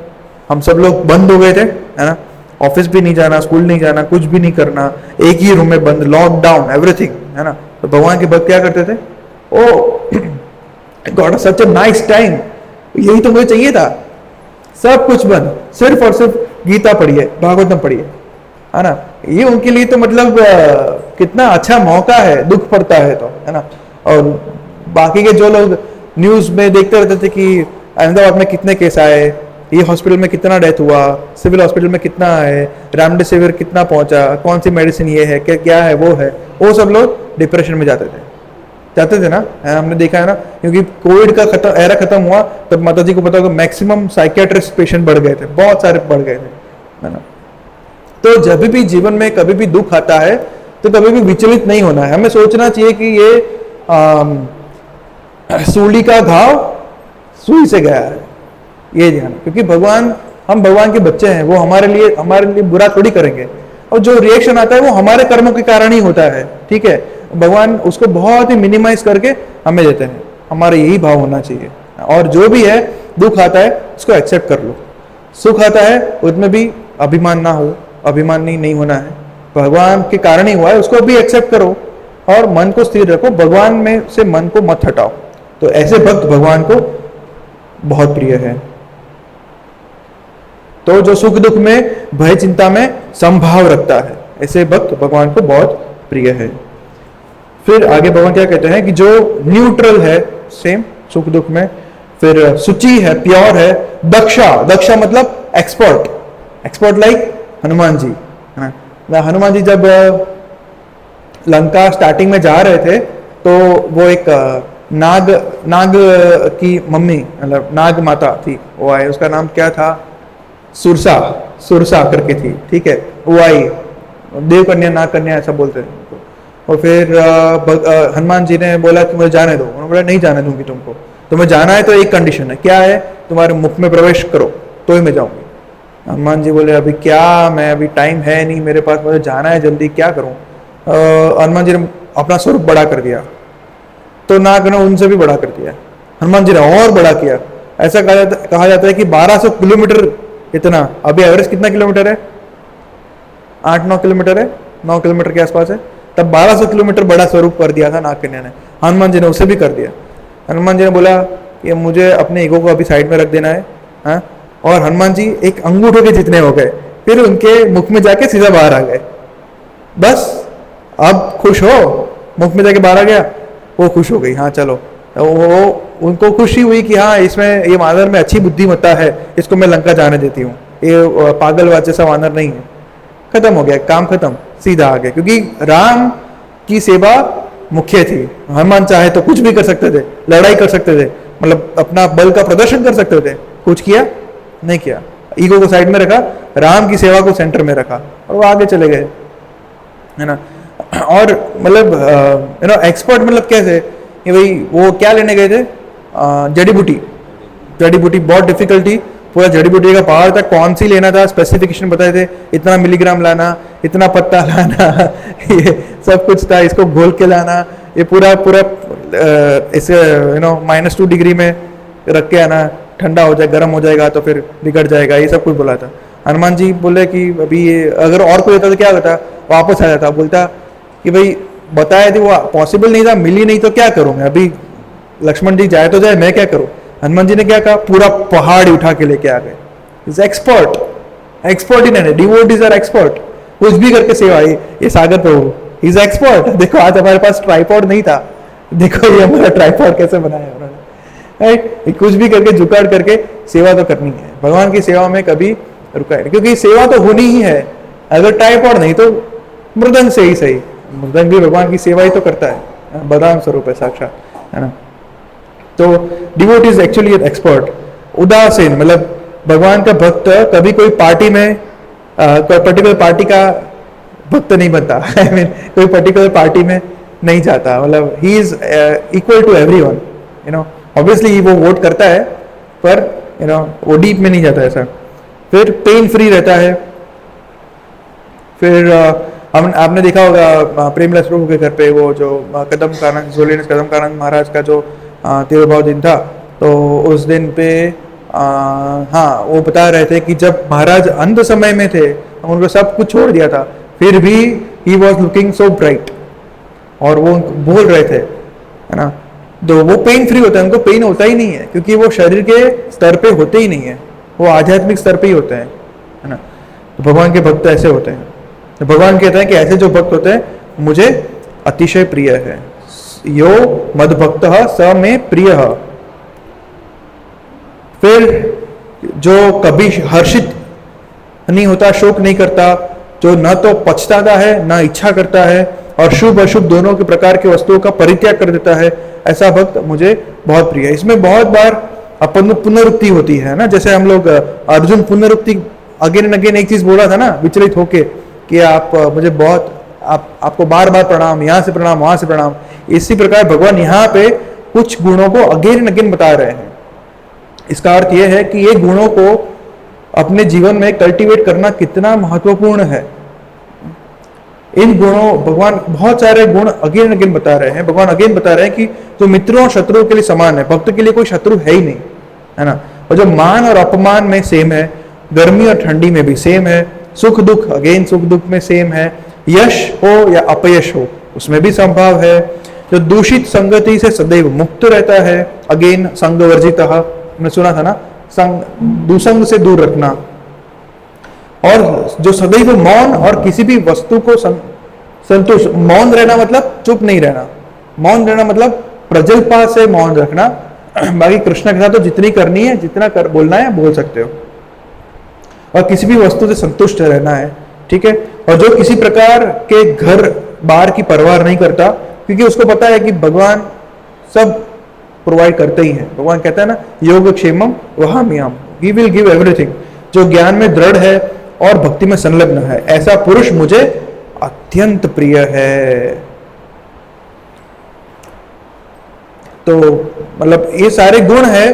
हम सब लोग बंद हो गए थे, है ना, ऑफिस भी नहीं जाना, स्कूल नहीं जाना, कुछ भी नहीं करना, एक ही रूम में बंद, लॉकडाउन, एवरीथिंग, है ना। तो भगवान के भक्त क्या करते थे, oh God such a nice time, यही तो मुझे चाहिए था, सब कुछ बंद, सिर्फ और सिर्फ गीता पढ़िए, भागवतम पढ़िए, है ना। ये उनके लिए तो मतलब कितना अच्छा मौका है, दुख पड़ता है तो, है ना। और बाकी के जो लोग न्यूज में देखते रहते थे कि अहमदाबाद में कितने केस आए, ये हॉस्पिटल में कितना डेथ हुआ, सिविल हॉस्पिटल में कितना है, रेमडेसिविर कितना पहुंचा, कौन सी मेडिसिन ये है, क्या है, वो सब लोग डिप्रेशन में जाते थे ना, हमने देखा है ना, क्योंकि कोविड का एरा खत्म हुआ तब माता जी को पता होगा मैक्सिमम साइकियाट्रिस्ट पेशेंट बढ़ गए थे, बहुत सारे बढ़ गए थे, है ना। तो जब भी जीवन में कभी भी दुख आता है तो कभी भी विचलित नहीं होना है, हमें सोचना चाहिए कि ये सूली का घाव सुई से गया है, ये ध्यान, क्योंकि हम भगवान के बच्चे हैं, वो हमारे लिए बुरा थोड़ी करेंगे, और जो रिएक्शन आता है वो हमारे कर्मों के कारण ही होता है, ठीक है। भगवान उसको बहुत ही मिनिमाइज करके हमें देते हैं, हमारा यही भाव होना चाहिए। और जो भी है, दुख आता है उसको एक्सेप्ट कर लो, सुख आता है उसमें भी अभिमान ना हो, अभिमानी नहीं होना है, भगवान के कारण ही हुआ है, उसको भी एक्सेप्ट करो और मन को स्थिर रखो, भगवान में से मन को मत हटाओ। तो ऐसे भक्त भगवान को बहुत प्रिय है। तो जो सुख दुख में, भय चिंता में समभाव रखता है, ऐसे भक्त भगवान को बहुत प्रिय है। फिर आगे भगवान क्या कहते हैं कि जो न्यूट्रल है, सेम सुख दुख में, फिर सुचि है, प्योर है, दक्षा मतलब एक्सपर्ट लाइक हनुमान जी, है ना। हनुमान जी जब लंका स्टार्टिंग में जा रहे थे तो वो एक नाग की मम्मी, मतलब नाग माता थी, वो आए, उसका नाम क्या था, सुरसा, सुरसा करके थी, ठीक है, वो आई, देव कन्या नाग कन्या ऐसा बोलते हैं उनको। और फिर हनुमान जी ने बोला कि मुझे जाने दो, उन्होंने बोला नहीं जाने दूंगी तुमको, तुम्हें जाना है तो एक कंडीशन है, क्या है, तुम्हारे मुख में प्रवेश करो तो ही मैं जाऊंगी। हनुमान जी बोले अभी क्या, मैं अभी टाइम है नहीं मेरे पास, मुझे जाना है जल्दी, क्या करूं। हनुमान जी ने अपना स्वरूप बड़ा कर दिया, तो नाग ने उनसे भी बड़ा कर दिया, हनुमान जी ने और बड़ा किया। ऐसा कहा जाता है कि 1200 किलोमीटर इतना, अभी एवरेज कितना किलोमीटर है, 8-9 किलोमीटर है, 9 किलोमीटर के आसपास है, तब 1200 किलोमीटर बड़ा स्वरूप कर दिया था नाग कन्या ने। हनुमान जी ने उसे भी कर दिया। हनुमान जी ने बोला कि मुझे अपने ईगो को अभी साइड में रख देना है, हाँ? और हनुमान जी एक अंगूठे के जितने हो गए, फिर उनके मुख में जाके सीधा बाहर आ गए। बस अब खुश हो, मुख में जाके बाहर आ गया, वो खुश हो गई, हाँ चलो, वो उनको खुशी हुई कि हाँ इसमें, ये वानर में अच्छी बुद्धिमत्ता है, इसको मैं लंका जाने देती हूँ, ये पागल जैसा वानर नहीं है। खत्म हो गया, काम खत्म, सीधा आ गया, क्योंकि राम की सेवा मुख्य थी। हनुमान चाहे तो कुछ भी कर सकते थे, लड़ाई कर सकते थे, मतलब अपना बल का प्रदर्शन कर सकते थे, कुछ किया नहीं किया, ईगो को साइड में रखा, राम की सेवा को सेंटर में रखा और वो आगे चले गए, है ना। और मतलब एक्सपर्ट मतलब कैसे कि भाई वो क्या लेने गए थे, जड़ी बूटी, जड़ी बूटी बहुत डिफिकल्ट थी, पूरा जड़ी बूटी का पहाड़ था, कौन सी लेना था, स्पेसिफिकेशन बताए थे, इतना मिलीग्राम लाना, इतना पत्ता लाना ये सब कुछ था, इसको घोल के लाना, ये पूरा पूरा इसे -2 डिग्री में रख के आना, ठंडा हो जाए, गर्म हो जाएगा तो फिर बिगड़ जाएगा, ये सब कुछ बोला था। हनुमान जी बोले कि अभी ये अगर और कोई होता तो क्या होता, वापस आ जाता, बोलता कि भाई बताया थी, वो पॉसिबल नहीं था, मिली नहीं तो क्या करूँ मैं, अभी लक्ष्मण जी जाए तो जाए, मैं क्या करूँ। हनुमान जी ने क्या कहा, पूरा पहाड़ उठा के लेके आ गए। Is expert, expert in and devotees are expert, कुछ भी करके सेवा, ये सागर प्रभु इज एक्सपर्ट। देखो आज हमारे पास ट्राइपॉड नहीं था, देखो ये हमारा ट्राइपॉड कैसे बनाया उन्होंने, राइट। कुछ भी करके जुगाड़ करके सेवा तो करनी है, भगवान की सेवा में कभी रुका नहीं, क्योंकि सेवा तो होनी ही है। अगर ट्राइपॉड नहीं तो मृदंग से ही सही, मृदंग भी भगवान की सेवा ही तो करता है, बलराम स्वरूप है साक्षात, है ना। तो devotee is actually an expert. उदासीन मतलब भगवान का भक्त कभी कोई पार्टी में कोई पर्टिकुलर पार्टी का भक्त नहीं बनता आई मीन कोई पर्टिकुलर पार्टी में नहीं जाता, मतलब ही is equal to everyone, obviously वो वोट करता है पर वो डीप में नहीं जाता ऐसा। फिर पेन फ्री रहता है। फिर आपने देखा होगा प्रेमलस प्रभु के घर पे वो जो कदम कानन जोलिनस कदम कानन महाराज का जो तिरुभाव दिन था, तो उस दिन पे हाँ वो बता रहे थे कि जब महाराज अंत समय में थे, उनको सब कुछ छोड़ दिया था, फिर भी he was looking so bright, और वो बोल रहे थे, है ना। तो वो पेन फ्री होता है, उनको पेन होता ही नहीं है, क्योंकि वो शरीर के स्तर पे होते ही नहीं है, वो आध्यात्मिक स्तर पे ही होते हैं, है ना। तो भगवान के भक्त ऐसे होते हैं। तो भगवान कहते हैं कि ऐसे जो भक्त होते हैं मुझे अतिशय प्रिय है। यो मद भक्त स में प्रिय। फिर जो कभी हर्षित नहीं होता, शोक नहीं करता, जो न तो पछताता है न इच्छा करता है, और शुभ अशुभ दोनों के प्रकार की वस्तुओं का परित्याग कर देता है, ऐसा भक्त मुझे बहुत प्रिय है। इसमें बहुत बार अपन पुनरुक्ति होती है ना, जैसे हम लोग अर्जुन पुनरुक्ति अगेन एंड अगेन एक चीज बोला था ना, विचलित होके कि आप मुझे बहुत आपको बार बार प्रणाम, यहाँ से प्रणाम वहां से प्रणाम। इसी प्रकार भगवान यहाँ पे कुछ गुणों को अगेन एंड अगेन बता रहे हैं। इसका अर्थ यह है कि ये गुणों को अपने जीवन में कल्टीवेट करना कितना महत्वपूर्ण है। इन गुणों भगवान बहुत सारे गुण अगेन एंड अगेन बता रहे हैं। भगवान अगेन बता रहे हैं कि जो मित्रों और शत्रुओं के लिए समान है, भक्त के लिए कोई शत्रु है ही नहीं, है ना। और जो मान और अपमान में सेम है, गर्मी और ठंडी में भी सेम है, सुख दुख अगेन सुख दुख में सेम है, यश हो या अपयश हो उसमें भी संभाव है। जो दूषित संगति से सदैव मुक्त रहता है, अगेन संग वर्जित, हमने सुना था ना, संग दुसंग से दूर रखना। और जो सदैव मौन और किसी भी वस्तु को संतुष्ट, मौन रहना मतलब चुप नहीं रहना, मौन रहना मतलब प्रजल्पा से मौन रखना। बाकी कृष्ण के साथ तो जितनी करनी है, जितना बोलना है बोल सकते हो, और किसी भी वस्तु से संतुष्ट रहना है, ठीक है। और जो किसी प्रकार के घर बार की परवाह नहीं करता, क्योंकि उसको पता है कि भगवान सब प्रोवाइड करते ही हैं। भगवान कहता है ना, योग क्षेमम वहाम्यहम्, ही विल गिव एवरीथिंग। जो ज्ञान में दृढ़ है, और भक्ति में संलग्न है, ऐसा पुरुष मुझे अत्यंत प्रिय है। तो मतलब ये सारे गुण है,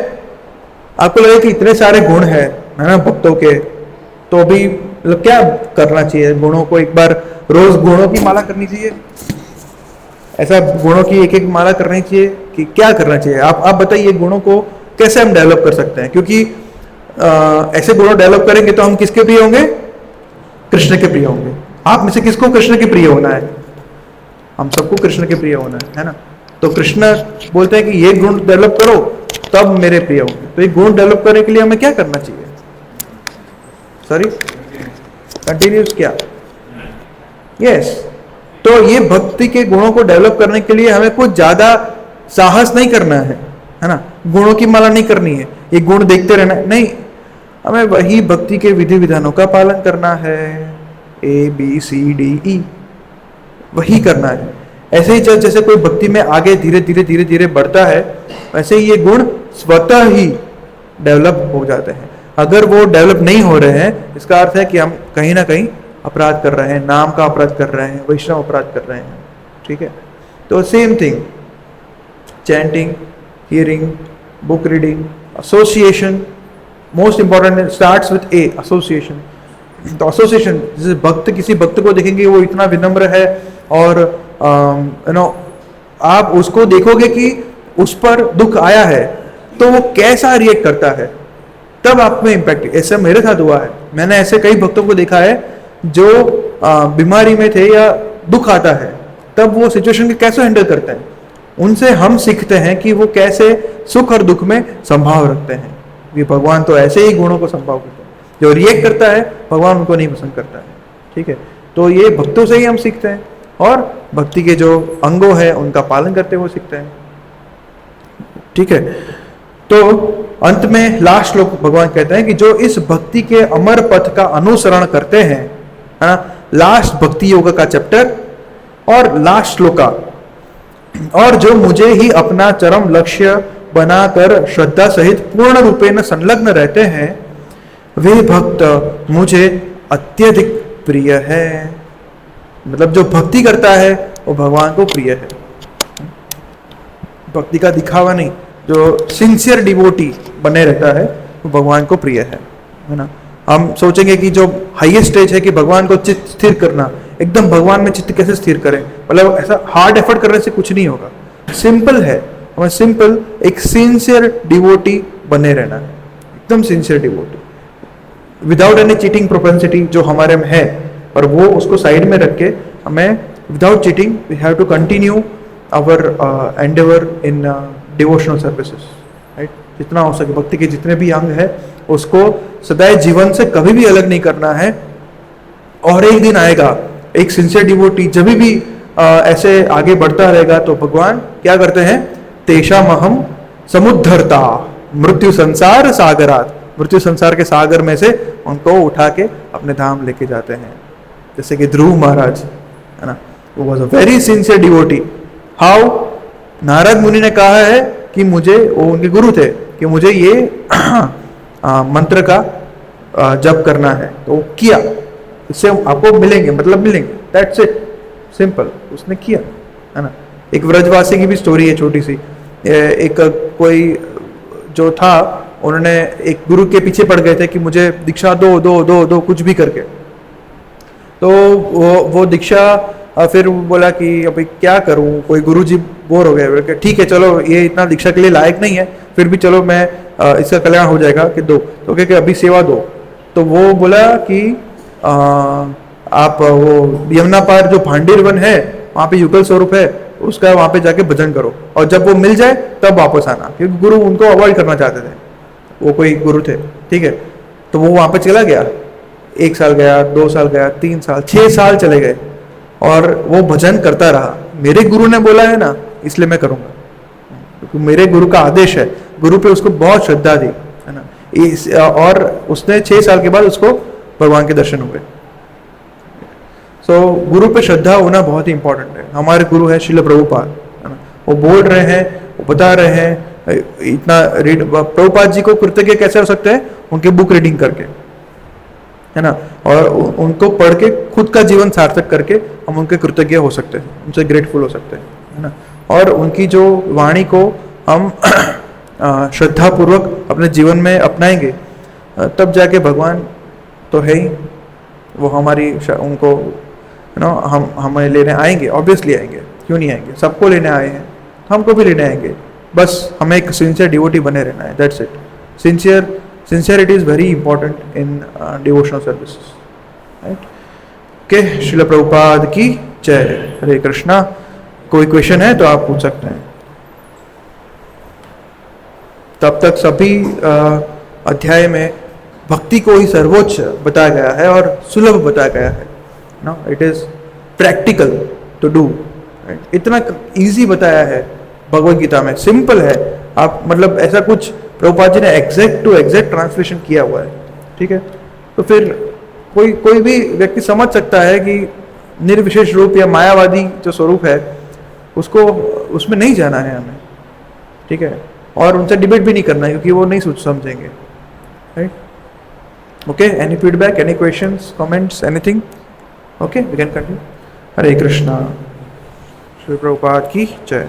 आपको लगे कि इतने सारे गुण है ना भक्तों के, तो भी मतलब क्या करना चाहिए? गुणों को एक बार रोज गुणों की माला करनी चाहिए, ऐसा गुणों की एक एक माला करनी चाहिए कि क्या करना चाहिए? आप बताइए, गुणों को कैसे हम डेवलप कर सकते हैं? क्योंकि ऐसे गुणों डेवलप करेंगे तो हम किसके प्रिय होंगे? कृष्ण के प्रिय होंगे। आप में से किसको कृष्ण के प्रिय होना है? हम सबको कृष्ण के प्रिय होना है ना? तो कृष्ण बोलते हैं कि ये गुण डेवलप करो तब मेरे प्रिय होंगे। तो ये गुण डेवलप करने के लिए हमें क्या करना चाहिए? सॉरी, कंटिन्यूस क्या? यस। तो ये भक्ति के गुणों को डेवलप करने के लिए हमें कुछ ज्यादा साहस नहीं करना है ना? गुणों की माला नहीं करनी है, ये गुण देखते रहना नहीं, हमें वही भक्ति के विधि विधानों का पालन करना है। ABCDE वही करना है। ऐसे ही जैसे कोई भक्ति में आगे धीरे धीरे धीरे धीरे बढ़ता है, वैसे ही ये गुण स्वतः ही डेवलप हो जाते हैं। अगर वो डेवलप नहीं हो रहे हैं, इसका अर्थ है कि हम कहीं ना कहीं अपराध कर रहे हैं, नाम का अपराध कर रहे हैं, वैष्णव अपराध कर रहे हैं। ठीक है, तो same thing, chanting, hearing, book reading, association, most important starts with A, association. तो एसोसिएशन, जैसे भक्त किसी भक्त को देखेंगे वो इतना विनम्र है और आप उसको देखोगे कि उस पर दुख आया है तो वो कैसा रिएक्ट करता है, तब आप में इम्पैक्ट। ऐसा मेरे साथ हुआ है, मैंने ऐसे कई भक्तों को देखा है जो बीमारी में थे या दुख आता है तब वो सिचुएशन के कैसे हैंडल करते हैं। उनसे हम सीखते हैं कि वो कैसे सुख और दुख में संभाव रखते हैं। ये भगवान तो ऐसे ही गुणों को संभाव करते हैं। जो रिएक्ट करता है भगवान उनको नहीं पसंद करता है। ठीक है, तो ये भक्तों से ही हम सीखते हैं और भक्ति के जो अंगों है उनका पालन करते हुए सीखते हैं। ठीक है, तो अंत में लास्ट श्लोक भगवान कहते हैं कि जो इस भक्ति के अमर पथ का अनुसरण करते हैं, है ना, लास्ट भक्ति योग का चैप्टर और लास्ट श्लोका, और जो मुझे ही अपना चरम लक्ष्य बनाकर श्रद्धा सहित पूर्ण रूपेण संलग्न रहते हैं, वे भक्त मुझे अत्यधिक प्रिय है। मतलब जो भक्ति करता है वो भगवान को प्रिय है। भक्ति का दिखावा नहीं, जो सिंसियर डिवोटी बने रहता है वो भगवान को प्रिय है ना। हम सोचेंगे कि जो हाईएस्ट स्टेज है कि भगवान को चित्त स्थिर करना, एकदम भगवान में चित्त कैसे स्थिर करें, मतलब ऐसा हार्ड एफर्ट करने से कुछ नहीं होगा। सिंपल है, हमें सिंपल एक सिंसियर डिवोटी बने रहना है, एकदम sincere devotee without any cheating propensity जो हमारे में है, और वो उसको साइड में रख के हमें without cheating we have to continue our endeavour in devotional services, right. जितना हो सके भक्ति के जितने भी अंग है उसको सदैव जीवन से कभी भी अलग नहीं करना है। और एक दिन आएगा एक सिंसियर डिवोटी जब भी ऐसे आगे बढ़ता रहेगा तो भगवान क्या करते हैं, तेषामहं समुद्धरता मृत्यु संसार सागरात, मृत्यु संसार के सागर में से उनको उठा के अपने धाम लेके जाते हैं। जैसे कि ध्रुव महाराज है ना, वो was a very sincere devotee. How, Narad मुनि ने कहा है कि मुझे, वो उनके गुरु थे, कि मुझे ये मंत्र का जप करना है, तो वो किया, इससे आपको मिलेंगे, मतलब मिलेंगे, दैट्स इट, सिंपल, उसने किया, है ना। एक व्रजवासी की भी स्टोरी है छोटी सी। एक कोई जो था, उन्होंने एक गुरु के पीछे पड़ गए थे कि मुझे दीक्षा दो दो दो दो कुछ भी करके। तो वो दीक्षा फिर बोला कि अभी क्या करूं, कोई गुरुजी बोर हो गए, ठीक है चलो ये इतना दीक्षा के लिए लायक नहीं है, फिर भी चलो मैं इसका कल्याण हो जाएगा कि दो, तो क्या अभी सेवा दो। तो वो बोला कि आप वो यमुना पार जो भांडीर वन है वहाँ पे युगल स्वरूप है, उसका वहाँ पे जाके भजन करो, और जब वो मिल जाए तब वापस आना, क्योंकि गुरु उनको अवॉइड करना चाहते थे, वो कोई गुरु थे। ठीक है, तो वो वहाँ पे चला गया, 1 साल गया, 2 साल गया, 3 साल, 6 साल चले गए, और वो भजन करता रहा। मेरे गुरु ने बोला है ना, इसलिए मैं करूँगा, क्योंकि मेरे गुरु का आदेश है। गुरु पे उसको बहुत श्रद्धा थी, है ना, और उसने 6 साल के बाद उसको भगवान के दर्शन हुए। सो गुरु पे श्रद्धा होना बहुत ही इंपॉर्टेंट है। हमारे गुरु है श्रील प्रभुपाद, है ना, वो बोल रहे हैं, वो बता रहे हैं, इतना रीड। प्रभुपाद जी को कृतज्ञ कैसे हो सकते हैं, उनके बुक रीडिंग करके, है ना। और उनको पढ़ के खुद का जीवन सार्थक करके हम उनके कृतज्ञ हो सकते हैं, उनसे ग्रेटफुल हो सकते हैं, है ना। और उनकी जो वाणी को हम श्रद्धापूर्वक अपने जीवन में अपनाएंगे, तब जाके भगवान तो है ही, वो हमारी उनको हम हमें लेने आएंगे, ऑब्वियसली आएंगे, क्यों नहीं आएंगे, सबको लेने आए हैं, हमको भी लेने आएंगे। बस हमें एक सिंसियर डिवोटी बने रहना है, that's it. Sincerity is very important in devotional services, right. Okay, Srila Prabhupada की जय। हरे कृष्णा। कोई क्वेश्चन है तो आप पूछ सकते हैं। तब तक सभी अध्याय में भक्ति को ही सर्वोच्च बताया गया है और सुलभ बताया गया है, no, it is practical to do, इतना इजी बताया है भगवत गीता में, सिंपल है। आप मतलब ऐसा कुछ प्रभुपाद जी ने एग्जैक्ट टू एग्जैक्ट ट्रांसलेशन किया हुआ है, ठीक है। तो फिर कोई भी व्यक्ति समझ सकता है कि निर्विशेष रूप या मायावादी जो स्वरूप है उसको उसमें नहीं जाना है हमें, ठीक है। और उनसे डिबेट भी नहीं करना है क्योंकि वो नहीं समझेंगे, right. Okay, any feedback, any questions, comments, anything? Okay, we can continue. Hare Krishna. Shri Prabhupad की जय।